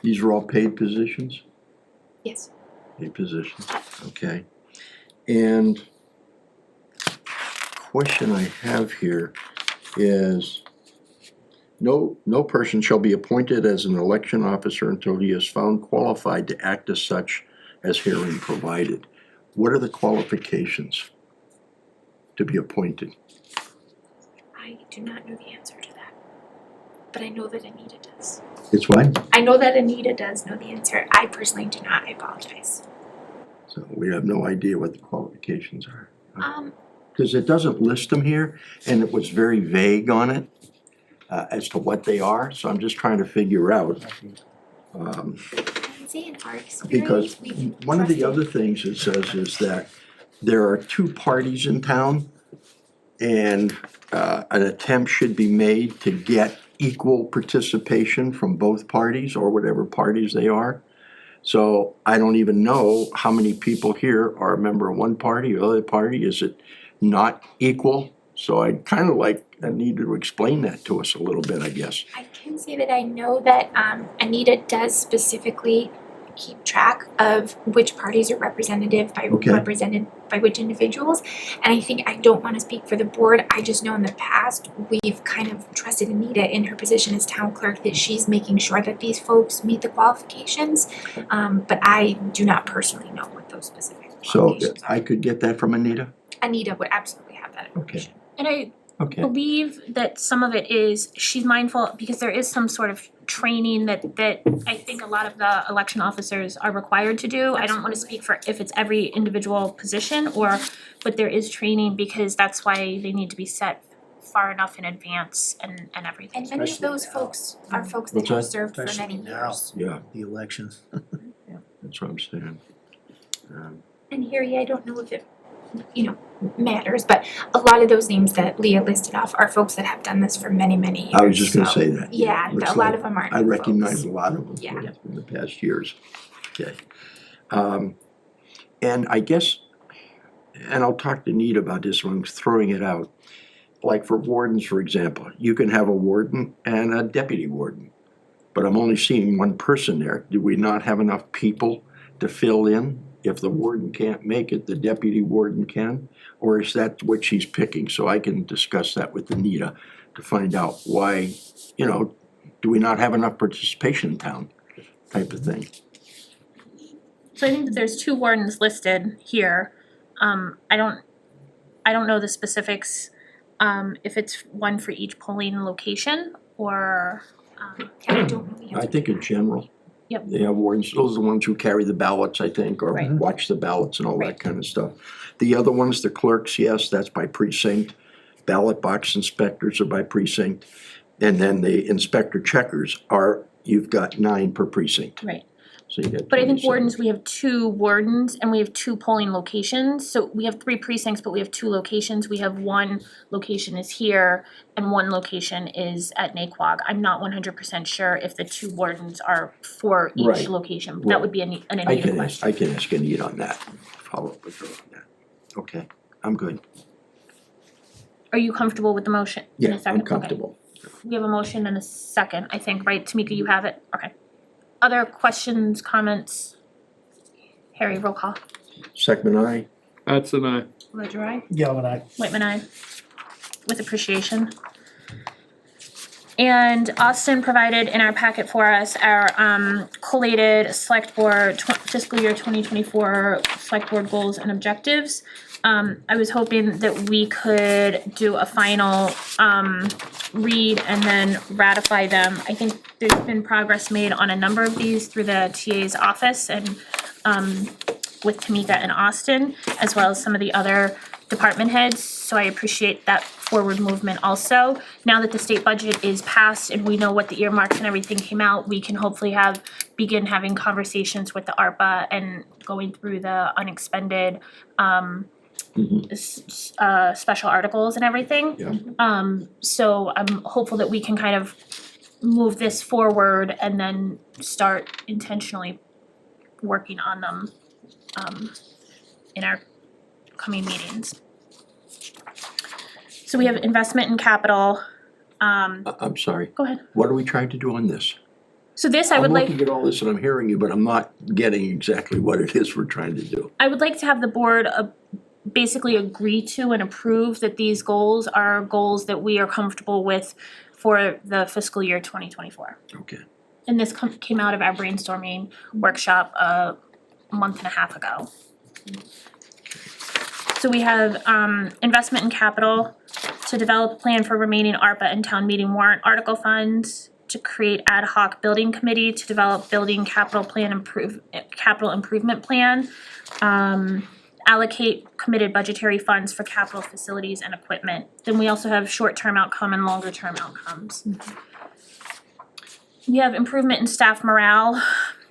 these are all paid positions? Yes. Paid positions, okay. And question I have here is, no person shall be appointed as an election officer until he is found qualified to act as such as herein provided. What are the qualifications to be appointed? I do not know the answer to that, but I know that Anita does. It's what? I know that Anita does know the answer. I personally do not, I apologize. So we have no idea what the qualifications are. Um, Because it doesn't list them here, and it was very vague on it as to what they are, so I'm just trying to figure out. I'd say in our experience, Because we've one of the trusted- other things it says is that there are two parties in town, and an attempt should be made to get equal participation from both parties, or whatever parties they are. So I don't even know how many people here are a member of one party or the other party. Is it not equal? So I'd kind of like Anita to explain that to us a little bit, I guess. I can say that I know that Anita does specifically keep track of which parties are represented by which individuals. And I think, I don't want to speak for the board, I just know in the past, we've kind of trusted Anita in her position as town clerk that she's making sure that these folks meet the qualifications. But I do not personally know what those specific So qualifications are. I could get that from Anita? Anita would absolutely have that information. And Okay. believe that some of it is, she's mindful, because there is some sort of training that I think a lot of the election officers are required to do. I don't wanna speak for if it's every individual position but there is training, because that's why they need to be set far enough in advance and everything. And many of those folks are folks that What's have that? served for Especially many now. years. Yeah, The elections. that's what I'm saying. And Harry, I don't know if it, matters, but a lot of those names that Leah listed off are folks that have done this for many, many years. I was just gonna so- say that. Yeah, Looks a lot of them are I new recognize folks. a lot of them Yeah. in the past years. Okay. And I guess, and I'll talk to Nita about this when I'm throwing it out. Like for wardens, for example, you can have a warden and a deputy warden. But I'm only seeing one person there. Do we not have enough people to fill in? If the warden can't make it, the deputy warden can? Or is that what she's picking? So I can discuss that with Anita to find out why, do we not have enough participation in town type of thing? So I think that there's 2 wardens listed here. I don't know the specifics, if it's one for each polling location or, I don't know the I answer. think in general. Yep. They have wardens, those are the ones who carry the ballots, I think, or Right. watch the ballots and all that Right. kind of stuff. The other ones, the clerks, yes, that's by precinct. Ballot box inspectors are by precinct. And then the inspector checkers you've got 9 per precinct. right. So you got But I think 27. wardens, we have 2 wardens and we have 2 polling locations, so we have 3 precincts, but we have 2 locations. We have 1 location is here and 1 location is at Naquag. I'm not 100% sure if the 2 wardens are for each Right. location, but that would be an Anita question. I can ask Anita on that, follow up with her on that. Okay, I'm good. Are you comfortable with the motion? In a Yeah, second? I'm Okay. comfortable. We have a motion and a second, I think, right? Tamika, you have it? Okay. Other questions, comments? Harry, roll call. Second, aye. That's an aye. Ledger, aye. Galvin, I. Whitman, aye. With appreciation. And Austin provided in our packet for us our collated select board fiscal year 2024 select board goals and objectives. I was hoping that we could do a final read and then ratify them. I think there's been progress made on a number of these through the TA's office and with Tamika and Austin, as well as some of the other department heads, so I appreciate that forward movement also. Now that the state budget is passed and we know what the earmarks and everything came out, we can hopefully begin having conversations with the ARPA and going through the unexpended special articles and everything. Yeah. So I'm hopeful that we can kind of move this forward and then start intentionally working on them in our coming meetings. So we have investment in capital. I'm sorry. Go ahead. What are we trying to do on this? So this, I would like. I'm looking at all this and I'm hearing you, but I'm not getting exactly what it is we're trying to do. I would like to have the board basically agree to and approve that these goals are goals that we are comfortable with for the fiscal year 2024. Okay. And this came out of our brainstorming workshop a month and a half ago. So we have investment in capital, to develop a plan for remaining ARPA and town meeting warrant article funds, to create ad hoc building committee, to develop building capital improvement plan, allocate committed budgetary funds for capital facilities and equipment. Then we also have short-term outcome and longer-term outcomes. We have improvement in staff morale.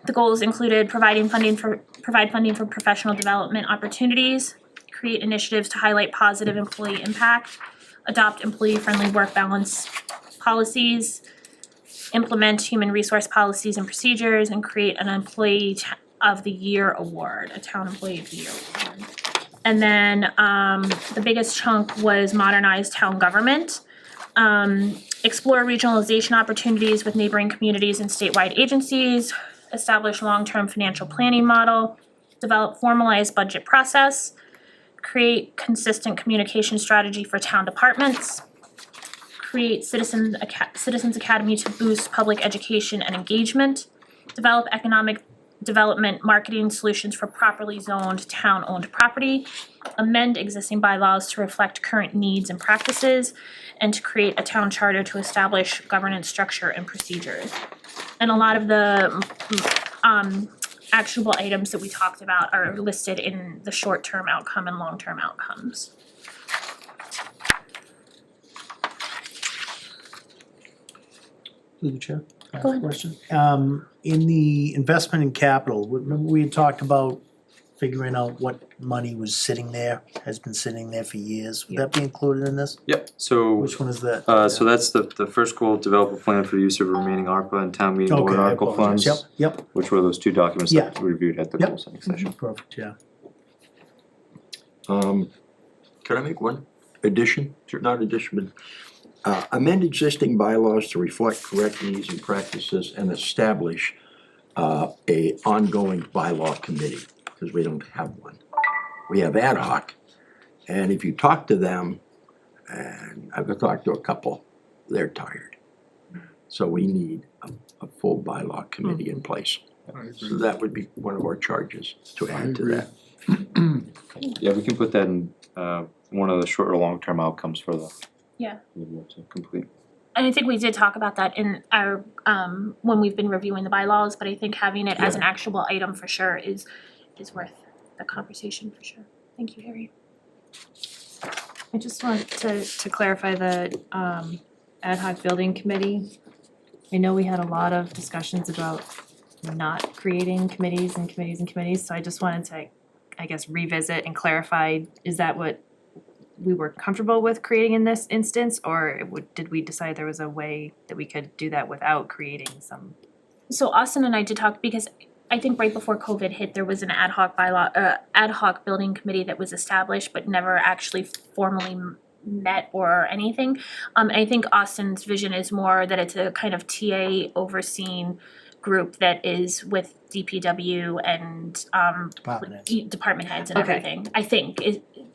The goals included provide funding for professional development opportunities, create initiatives to highlight positive employee impact, adopt employee-friendly work balance policies, implement human resource policies and procedures, and create an Employee of the Year award, a Town Employee of the Year award. And then the biggest chunk was modernize town government, explore regionalization opportunities with neighboring communities and statewide agencies, establish long-term financial planning model, develop formalized budget process, create consistent communication strategy for town departments, create Citizens Academy to boost public education and engagement, develop economic development marketing solutions for properly zoned town-owned property, amend existing bylaws to reflect current needs and practices, and to create a town charter to establish governance structure and procedures. And a lot of the actionable items that we talked about are listed in the short-term outcome and long-term outcomes. Through the chair, I have Go a ahead. question. In the investment in capital, remember we had talked about figuring out what money was sitting there, has been sitting there for years. Would that be included in this? Yep, so, Which one is that? so that's the first goal, develop a plan for use of remaining ARPA and town meeting Okay, warrant I article apologize. funds. Yep, Which were those two documents that we reviewed at the Yep. goal setting session. perfect, yeah. Could I make one addition? Not addition, but amend existing bylaws to reflect correct needs and practices and establish a ongoing bylaw committee, because we don't have one. We have ad hoc, and if you talk to them, and I've talked to a couple, they're tired. So we need a full bylaw committee in place. So that would be one of our charges to add to that. Yeah, we can put that in, one of the short or long-term outcomes for the. Yeah. the board to complete. And I think we did talk about that in our, when we've been reviewing the bylaws, but I think having it as an actionable item for sure is worth the conversation for sure. Thank you, Harry. I just want to clarify the ad hoc building committee. I know we had a lot of discussions about not creating committees and committees and committees, so I just wanted to, I guess, revisit and clarify, is that what we were comfortable with creating in this instance, or did we decide there was a way that we could do that without creating some? So Austin and I did talk, because I think right before COVID hit, there was an ad hoc building committee that was established, but never actually formally met or anything. I think Austin's vision is more that it's a kind of TA overseen group that is with DPW and Department heads. department heads and Okay. everything. I think,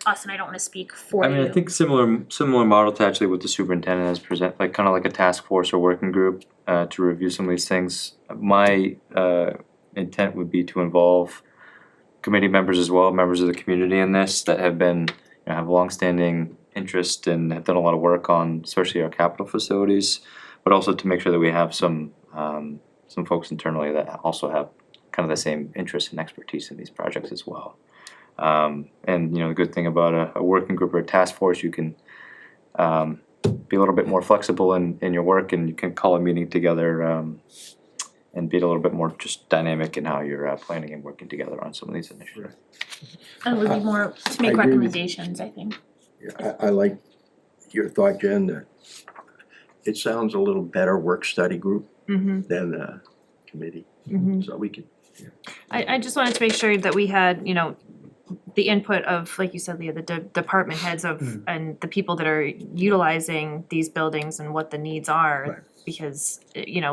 Austin, I don't wanna speak for I you. mean, I think similar model to actually what the superintendent has present, like kind of like a task force or working group to review some of these things. My intent would be to involve committee members as well, members of the community in this that have been, have longstanding interest and have done a lot of work on especially our capital facilities, but also to make sure that we have some folks internally that also have kind of the same interest and expertise in these projects as well. And the good thing about a working group or a task force, you can be a little bit more flexible in your work, and you can call a meeting together and be a little bit more just dynamic in how you're planning and working together on some of these initiatives. And it would be more to I make agree with- recommendations, I think. I like your thought, Jen, that it sounds a little better work study group Mm-hmm. than a committee. So we could, I just wanted to make sure that we had, the input of, like you said, Leah, the department heads of, and the people that are utilizing these buildings and what the needs are. Right. Because,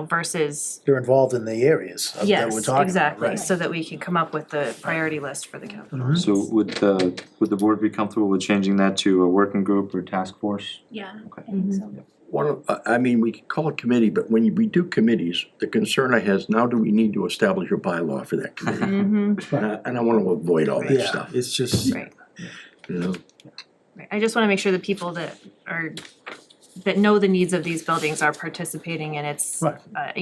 versus, You're involved in the areas that we're yes, talking about, exactly, right? so that we can come up with the priority list for the capital. Mhm. So would the board be comfortable with changing that to a working group or task force? Yeah, Okay. I think so. we could call it committee, but when we do committees, the concern I have is now do we need to establish a bylaw for that committee? Mm-hmm, And I wanna avoid all that Yeah, stuff, it's just, right. you know? I just wanna make sure that people that know the needs of these buildings are participating and it's, Right. I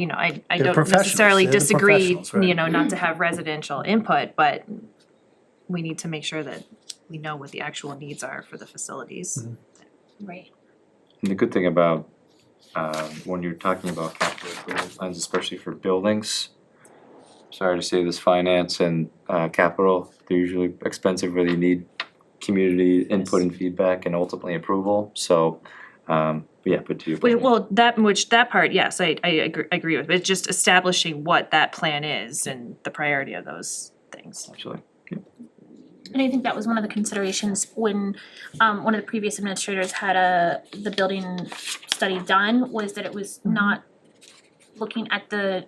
They're don't professionals. necessarily They're the disagree, professionals, right. not to have residential input, but we need to make sure that we know what the actual needs are for the facilities. Right. And the good thing about when you're talking about capital improvement plans, especially for buildings, sorry to say this, finance and capital, they're usually expensive where you need community input and feedback and ultimately approval, so but to your point. Well, that part, yes, I agree with, but it's just establishing what that plan is and the priority of those things. Actually, And I think that was one of the considerations when one of the previous administrators had the building study done, was that it was not looking at the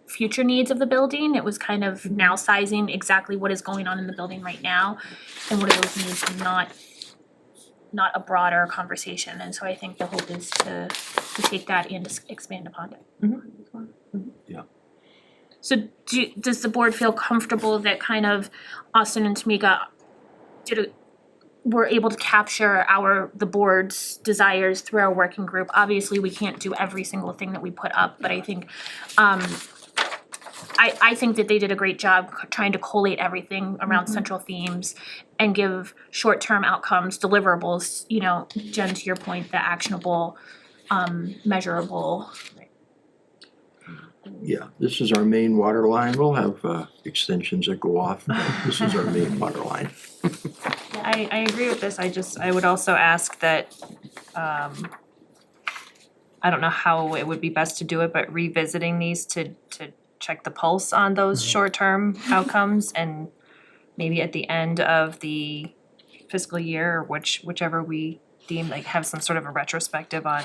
future needs of the building. It was kind of now sizing exactly what is going on in the building right now and what are those needs, and not a broader conversation. And so I think the hope is to take that and to expand upon it. Yeah. So does the board feel comfortable that kind of Austin and Tamika were able to capture the board's desires through our working group? Obviously, we can't do every single thing that we put up, but I think, I think that they did a great job trying to collate everything around central themes and give short-term outcomes, deliverables, you know, Jen, to your point, the actionable, measurable. Yeah, this is our main water line. We'll have extensions that go off. This is our main water line. I agree with this, I would also ask that, I don't know how it would be best to do it, but revisiting these to check the pulse on those short-term outcomes, and maybe at the end of the fiscal year, or whichever we deem, like, have some sort of a retrospective on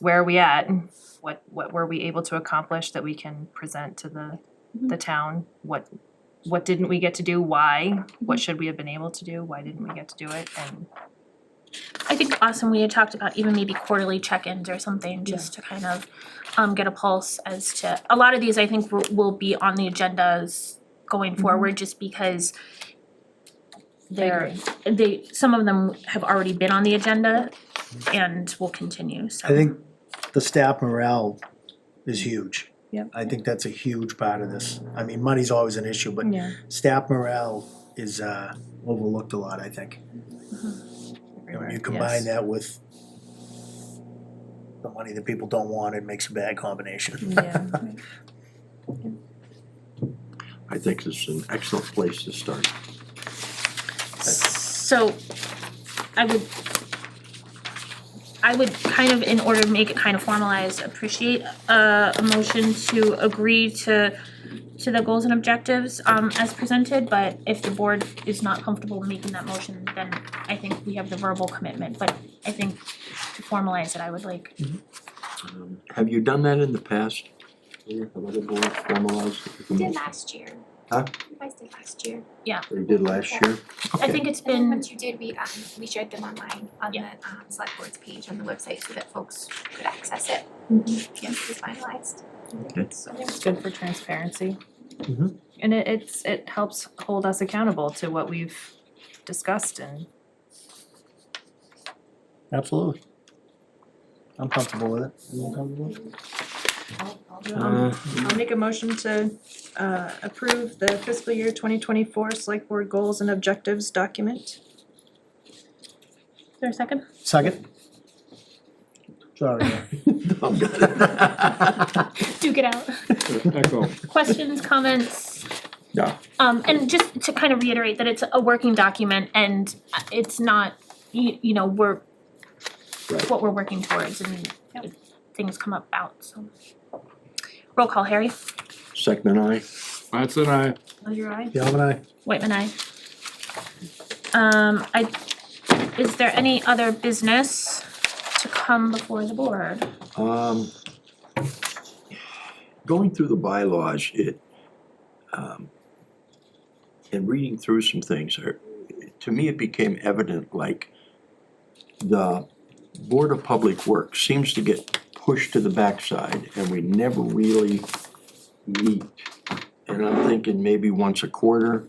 where are we at, and what were we able to accomplish that we can present to the town, what didn't we get to do, why, what should we have been able to do, why didn't we get to do it, and I think Austin, we had talked about even maybe quarterly check-ins or something, just to kind of get a pulse as to, a lot of these I think will be on the agendas going forward, just because some of them have already been on the agenda and will continue, so. I think the staff morale is huge. Yep. I think that's a huge part of this. I mean, money's always an issue, but Yeah. staff morale is overlooked a lot, I think. And when you combine that with the money that people don't want, it makes a bad combination. Yeah. I think this is an excellent place to start. So I would kind of, in order to make it kind of formalized, appreciate a motion to agree to the goals and objectives as presented, but if the board is not comfortable making that motion, then I think we have the verbal commitment, but I think to formalize it, I would like. Have you done that in the past? Have other boards formalized it? We did last year. Huh? You guys did last year. They did last year? I think it's And then been, once you did, we shared them online on the select board's page on the website so that folks could access it. Yeah, it was finalized. It's good for transparency. Mhm. And it helps hold us accountable to what we've discussed, and Absolutely. I'm comfortable with it. You comfortable with it? I'll make a motion to approve the fiscal year 2024 select board goals and objectives document. is there a second? Second? Sorry. Duke it out. Echo. Questions, comments? No. And just to kind of reiterate that it's a working document and it's not, you know, Right. what we're working towards, and things come about, so. Roll call, Harry. Second and I. That's an aye. Ledger, aye. Galvin, aye. Whitman, aye. Is there any other business to come before the board? Going through the bylaws, and reading through some things, to me, it became evident, like, the Board of Public Works seems to get pushed to the backside, and we never really meet. And I'm thinking maybe once a quarter,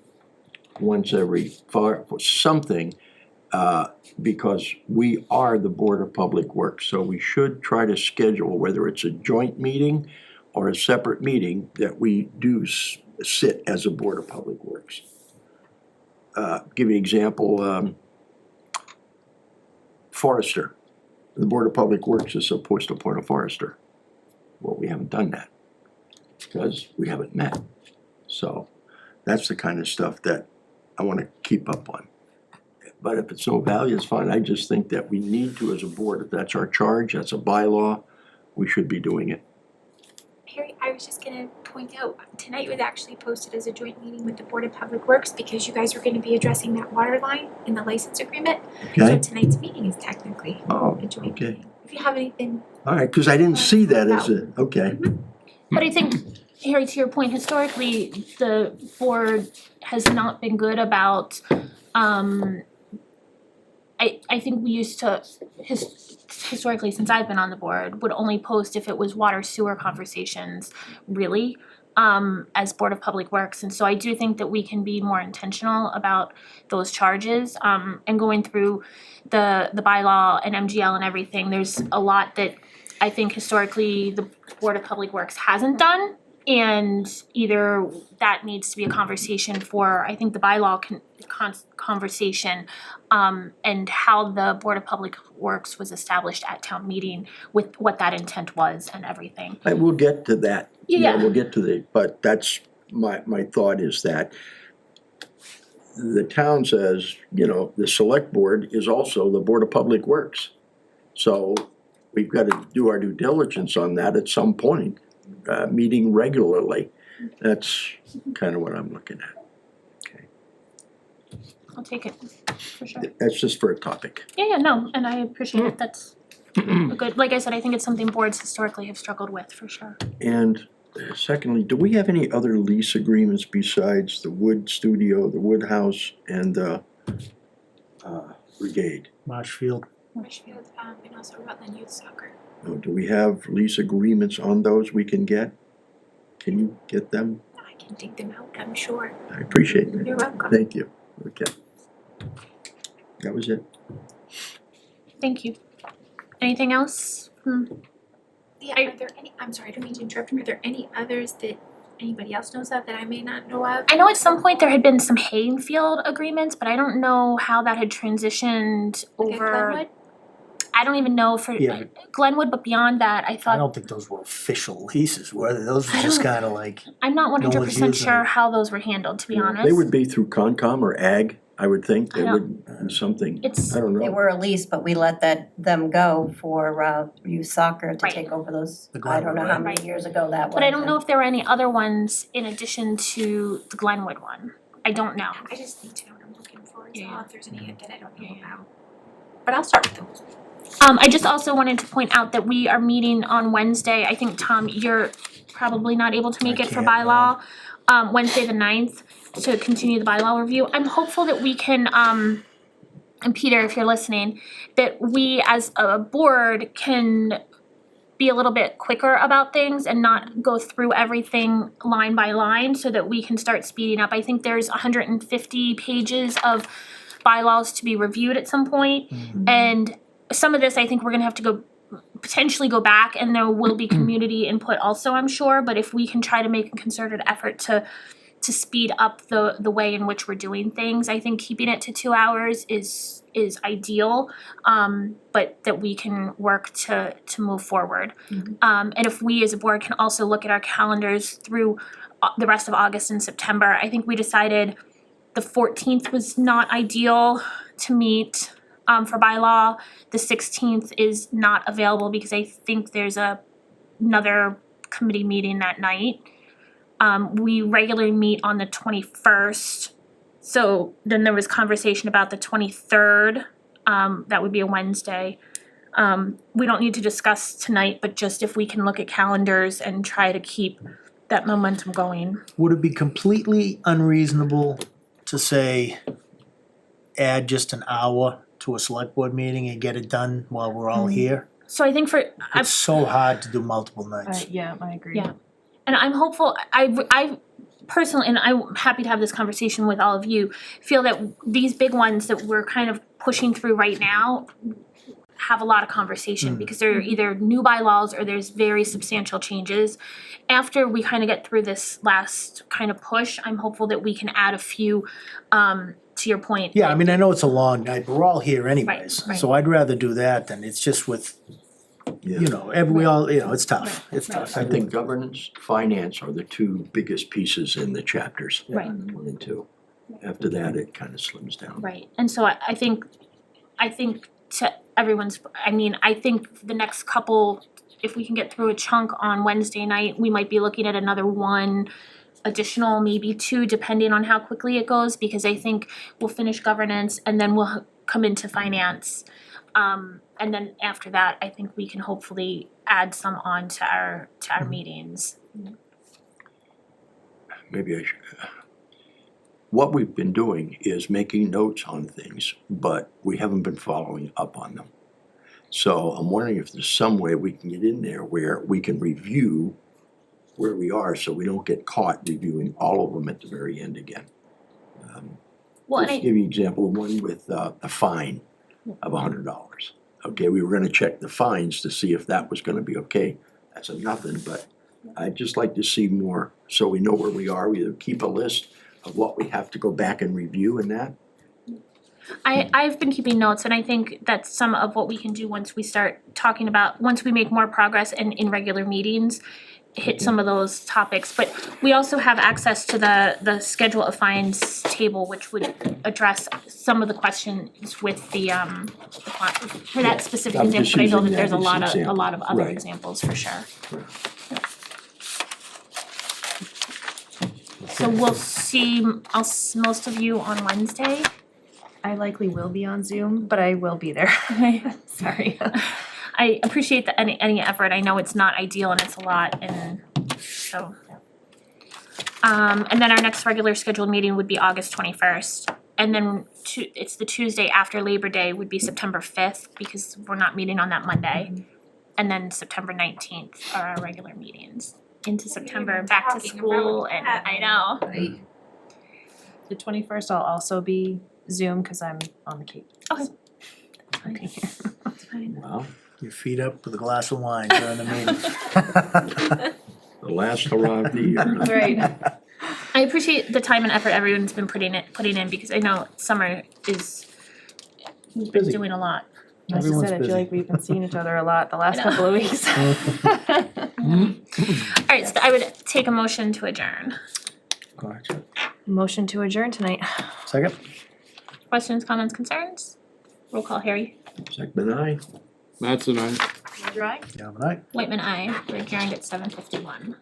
once every something, because we are the Board of Public Works, so we should try to schedule, whether it's a joint meeting or a separate meeting, that we do sit as a Board of Public Works. Give you an example, Forester. The Board of Public Works is supposed to appoint a forester. Well, we haven't done that, because we haven't met. So, that's the kind of stuff that I wanna keep up on. But if it's no value, it's fine. I just think that we need to, as a board, if that's our charge, that's a bylaw, we should be doing it. Harry, I was just gonna point out, tonight was actually posted as a joint meeting with the Board of Public Works because you guys were gonna be addressing that water line in the license agreement. So Okay? tonight's meeting is technically Oh, a joint okay. meeting. If you have anything, All right, cause I didn't see that as a, okay. But I think, Harry, to your point, historically, the board has not been good about, I think we used to, historically, since I've been on the board, would only post if it was water sewer conversations, really. as Board of Public Works. And so I do think that we can be more intentional about those charges, and going through the bylaw and MGL and everything. There's a lot that I think historically the Board of Public Works hasn't done. And either that needs to be a conversation for, I think, the bylaw conversation, and how the Board of Public Works was established at town meeting with what that intent was and everything. And we'll get to that. Yeah. We'll get to the, but that's my thought is that the town says, you know, the select board is also the Board of Public Works. So we've got to do our due diligence on that at some point, meeting regularly. That's kind of what I'm looking at. I'll take it, for sure. That's just for a topic. Yeah, no, and I appreciate it, that's a good, like I said, I think it's something boards historically have struggled with, for sure. And secondly, do we have any other lease agreements besides the Wood Studio, the Wood House, and the Brigade? Marshfield. Marshfield, and also Rutland Youth Soccer. Oh, do we have lease agreements on those we can get? Can you get them? I can dig them out, I'm sure. I appreciate it. You're welcome. Thank you. Okay. That was it. Thank you. Anything else? Yeah, are there any, I'm sorry, I don't mean to interrupt, are there any others that anybody else knows of that I may not know of? I know at some point there had been some Hayfield agreements, but I don't know how that had transitioned Like at over. Glenwood? I don't even know for Yeah, Glenwood, but beyond that, I I thought, don't think those were official leases, were they? Those were just kind of like, I'm not one no one's hundred percent using sure it. how those were handled, to be honest. They would be through Concom or Ag, I would think. They I would be something. It's- I don't They know. were a lease, but we let them go for youth soccer to Right. take over those, The I don't know how Glenwood, many years ago that was. But I don't know if there were any other ones in addition to the Glenwood one. I don't know. I just need to know what I'm looking for, so Yeah. if there's any that I don't know about. But I'll start with those. I just also wanted to point out that we are meeting on Wednesday. I think, Tom, you're probably not able to make I it for can't, no. bylaw, Wednesday the 9th to continue the bylaw review. I'm hopeful that we can, and Peter, if you're listening, that we as a board can be a little bit quicker about things and not go through everything line by line so that we can start speeding up. I think there's 150 pages of bylaws to be reviewed at some point. And some of this, I think we're gonna have to potentially go back, and there will be community input also, I'm sure, but if we can try to make a concerted effort to speed up the way in which we're doing things, I think keeping it to 2 hours is ideal, but that we can work to move forward. And if we as a board can also look at our calendars through the rest of August and September, I think we decided the 14th was not ideal to meet for bylaw. The 16th is not available because I think there's another committee meeting that night. We regularly meet on the 21st, so then there was conversation about the 23rd, that would be a Wednesday. We don't need to discuss tonight, but just if we can look at calendars and try to keep that momentum going. would it be completely unreasonable to say, add just an hour to a select board meeting and get it done while we're all here? So I think It's so hard to do multiple nights. Yeah, I agree. Yeah. And I'm hopeful, I personally, and I'm happy to have this conversation with all of you, feel that these big ones that we're kind of pushing through right now have a lot of conversation because they're either new bylaws or there's very substantial changes. After we kind of get through this last kind of push, I'm hopeful that we can add a few, to your point. Yeah, I mean, I know it's a long night, but we're all here anyways, right. so I'd rather do that than it's just with, you know, we all, you know, it's tough, it's tough. I think governance, finance are the two biggest pieces in the chapters. Right. 1 and 2. After that, it kind of slims down. Right, and so I think to everyone's, I think the next couple, if we can get through a chunk on Wednesday night, we might be looking at another one additional, maybe 2, depending on how quickly it goes, because I think we'll finish governance and then we'll come into finance. And then after that, I think we can hopefully add some on to our meetings. Maybe I should. What we've been doing is making notes on things, but we haven't been following up on them. So I'm wondering if there's some way we can get in there where we can review where we are, so we don't get caught reviewing all of them at the very end again. Well, and Just give you an example, one with a fine of $100. Okay, we were gonna check the fines to see if that was gonna be okay. That's a nothing, but I'd just like to see more, so we know where we are. We either keep a list of what we have to go back and review and that. I've been keeping notes, and I think that's some of what we can do once we start talking about, once we make more progress in regular meetings, hit some of those topics, but we also have access to the schedule of fines table, which would address some of the questions with the for that specific I'm example, just but I know using that there's a that as lot of, example. other Right. examples for sure. So we'll see, most of you on Wednesday. I likely will be on Zoom, but I will be there. Sorry. I appreciate any effort, I know it's not ideal and it's a lot, and so. And then our next regular scheduled meeting would be August 21st. And then it's the Tuesday after Labor Day would be September 5th, because we're not meeting on that Monday. And then September 19th are our regular meetings. Into September, back to Talking school, about and that. I know. The 21st, I'll also be Zoom because I'm on the Cape. Okay. Wow, Your feet up with a glass of wine during the meeting. the last hurrah of the year. Right. I appreciate the time and effort everyone's been putting in, because I know summer is, we've been Busy. doing a lot. As I Everyone's said, I feel busy. like we've been seeing each other a lot the last I know. couple of weeks. Alright, so I would take a motion to adjourn. Motion to adjourn tonight. Second? Questions, comments, concerns? Roll call, Harry. Second, aye. That's a nice. Dry? Yeah, but I. Whitman, aye. We're adjourned at 7:51.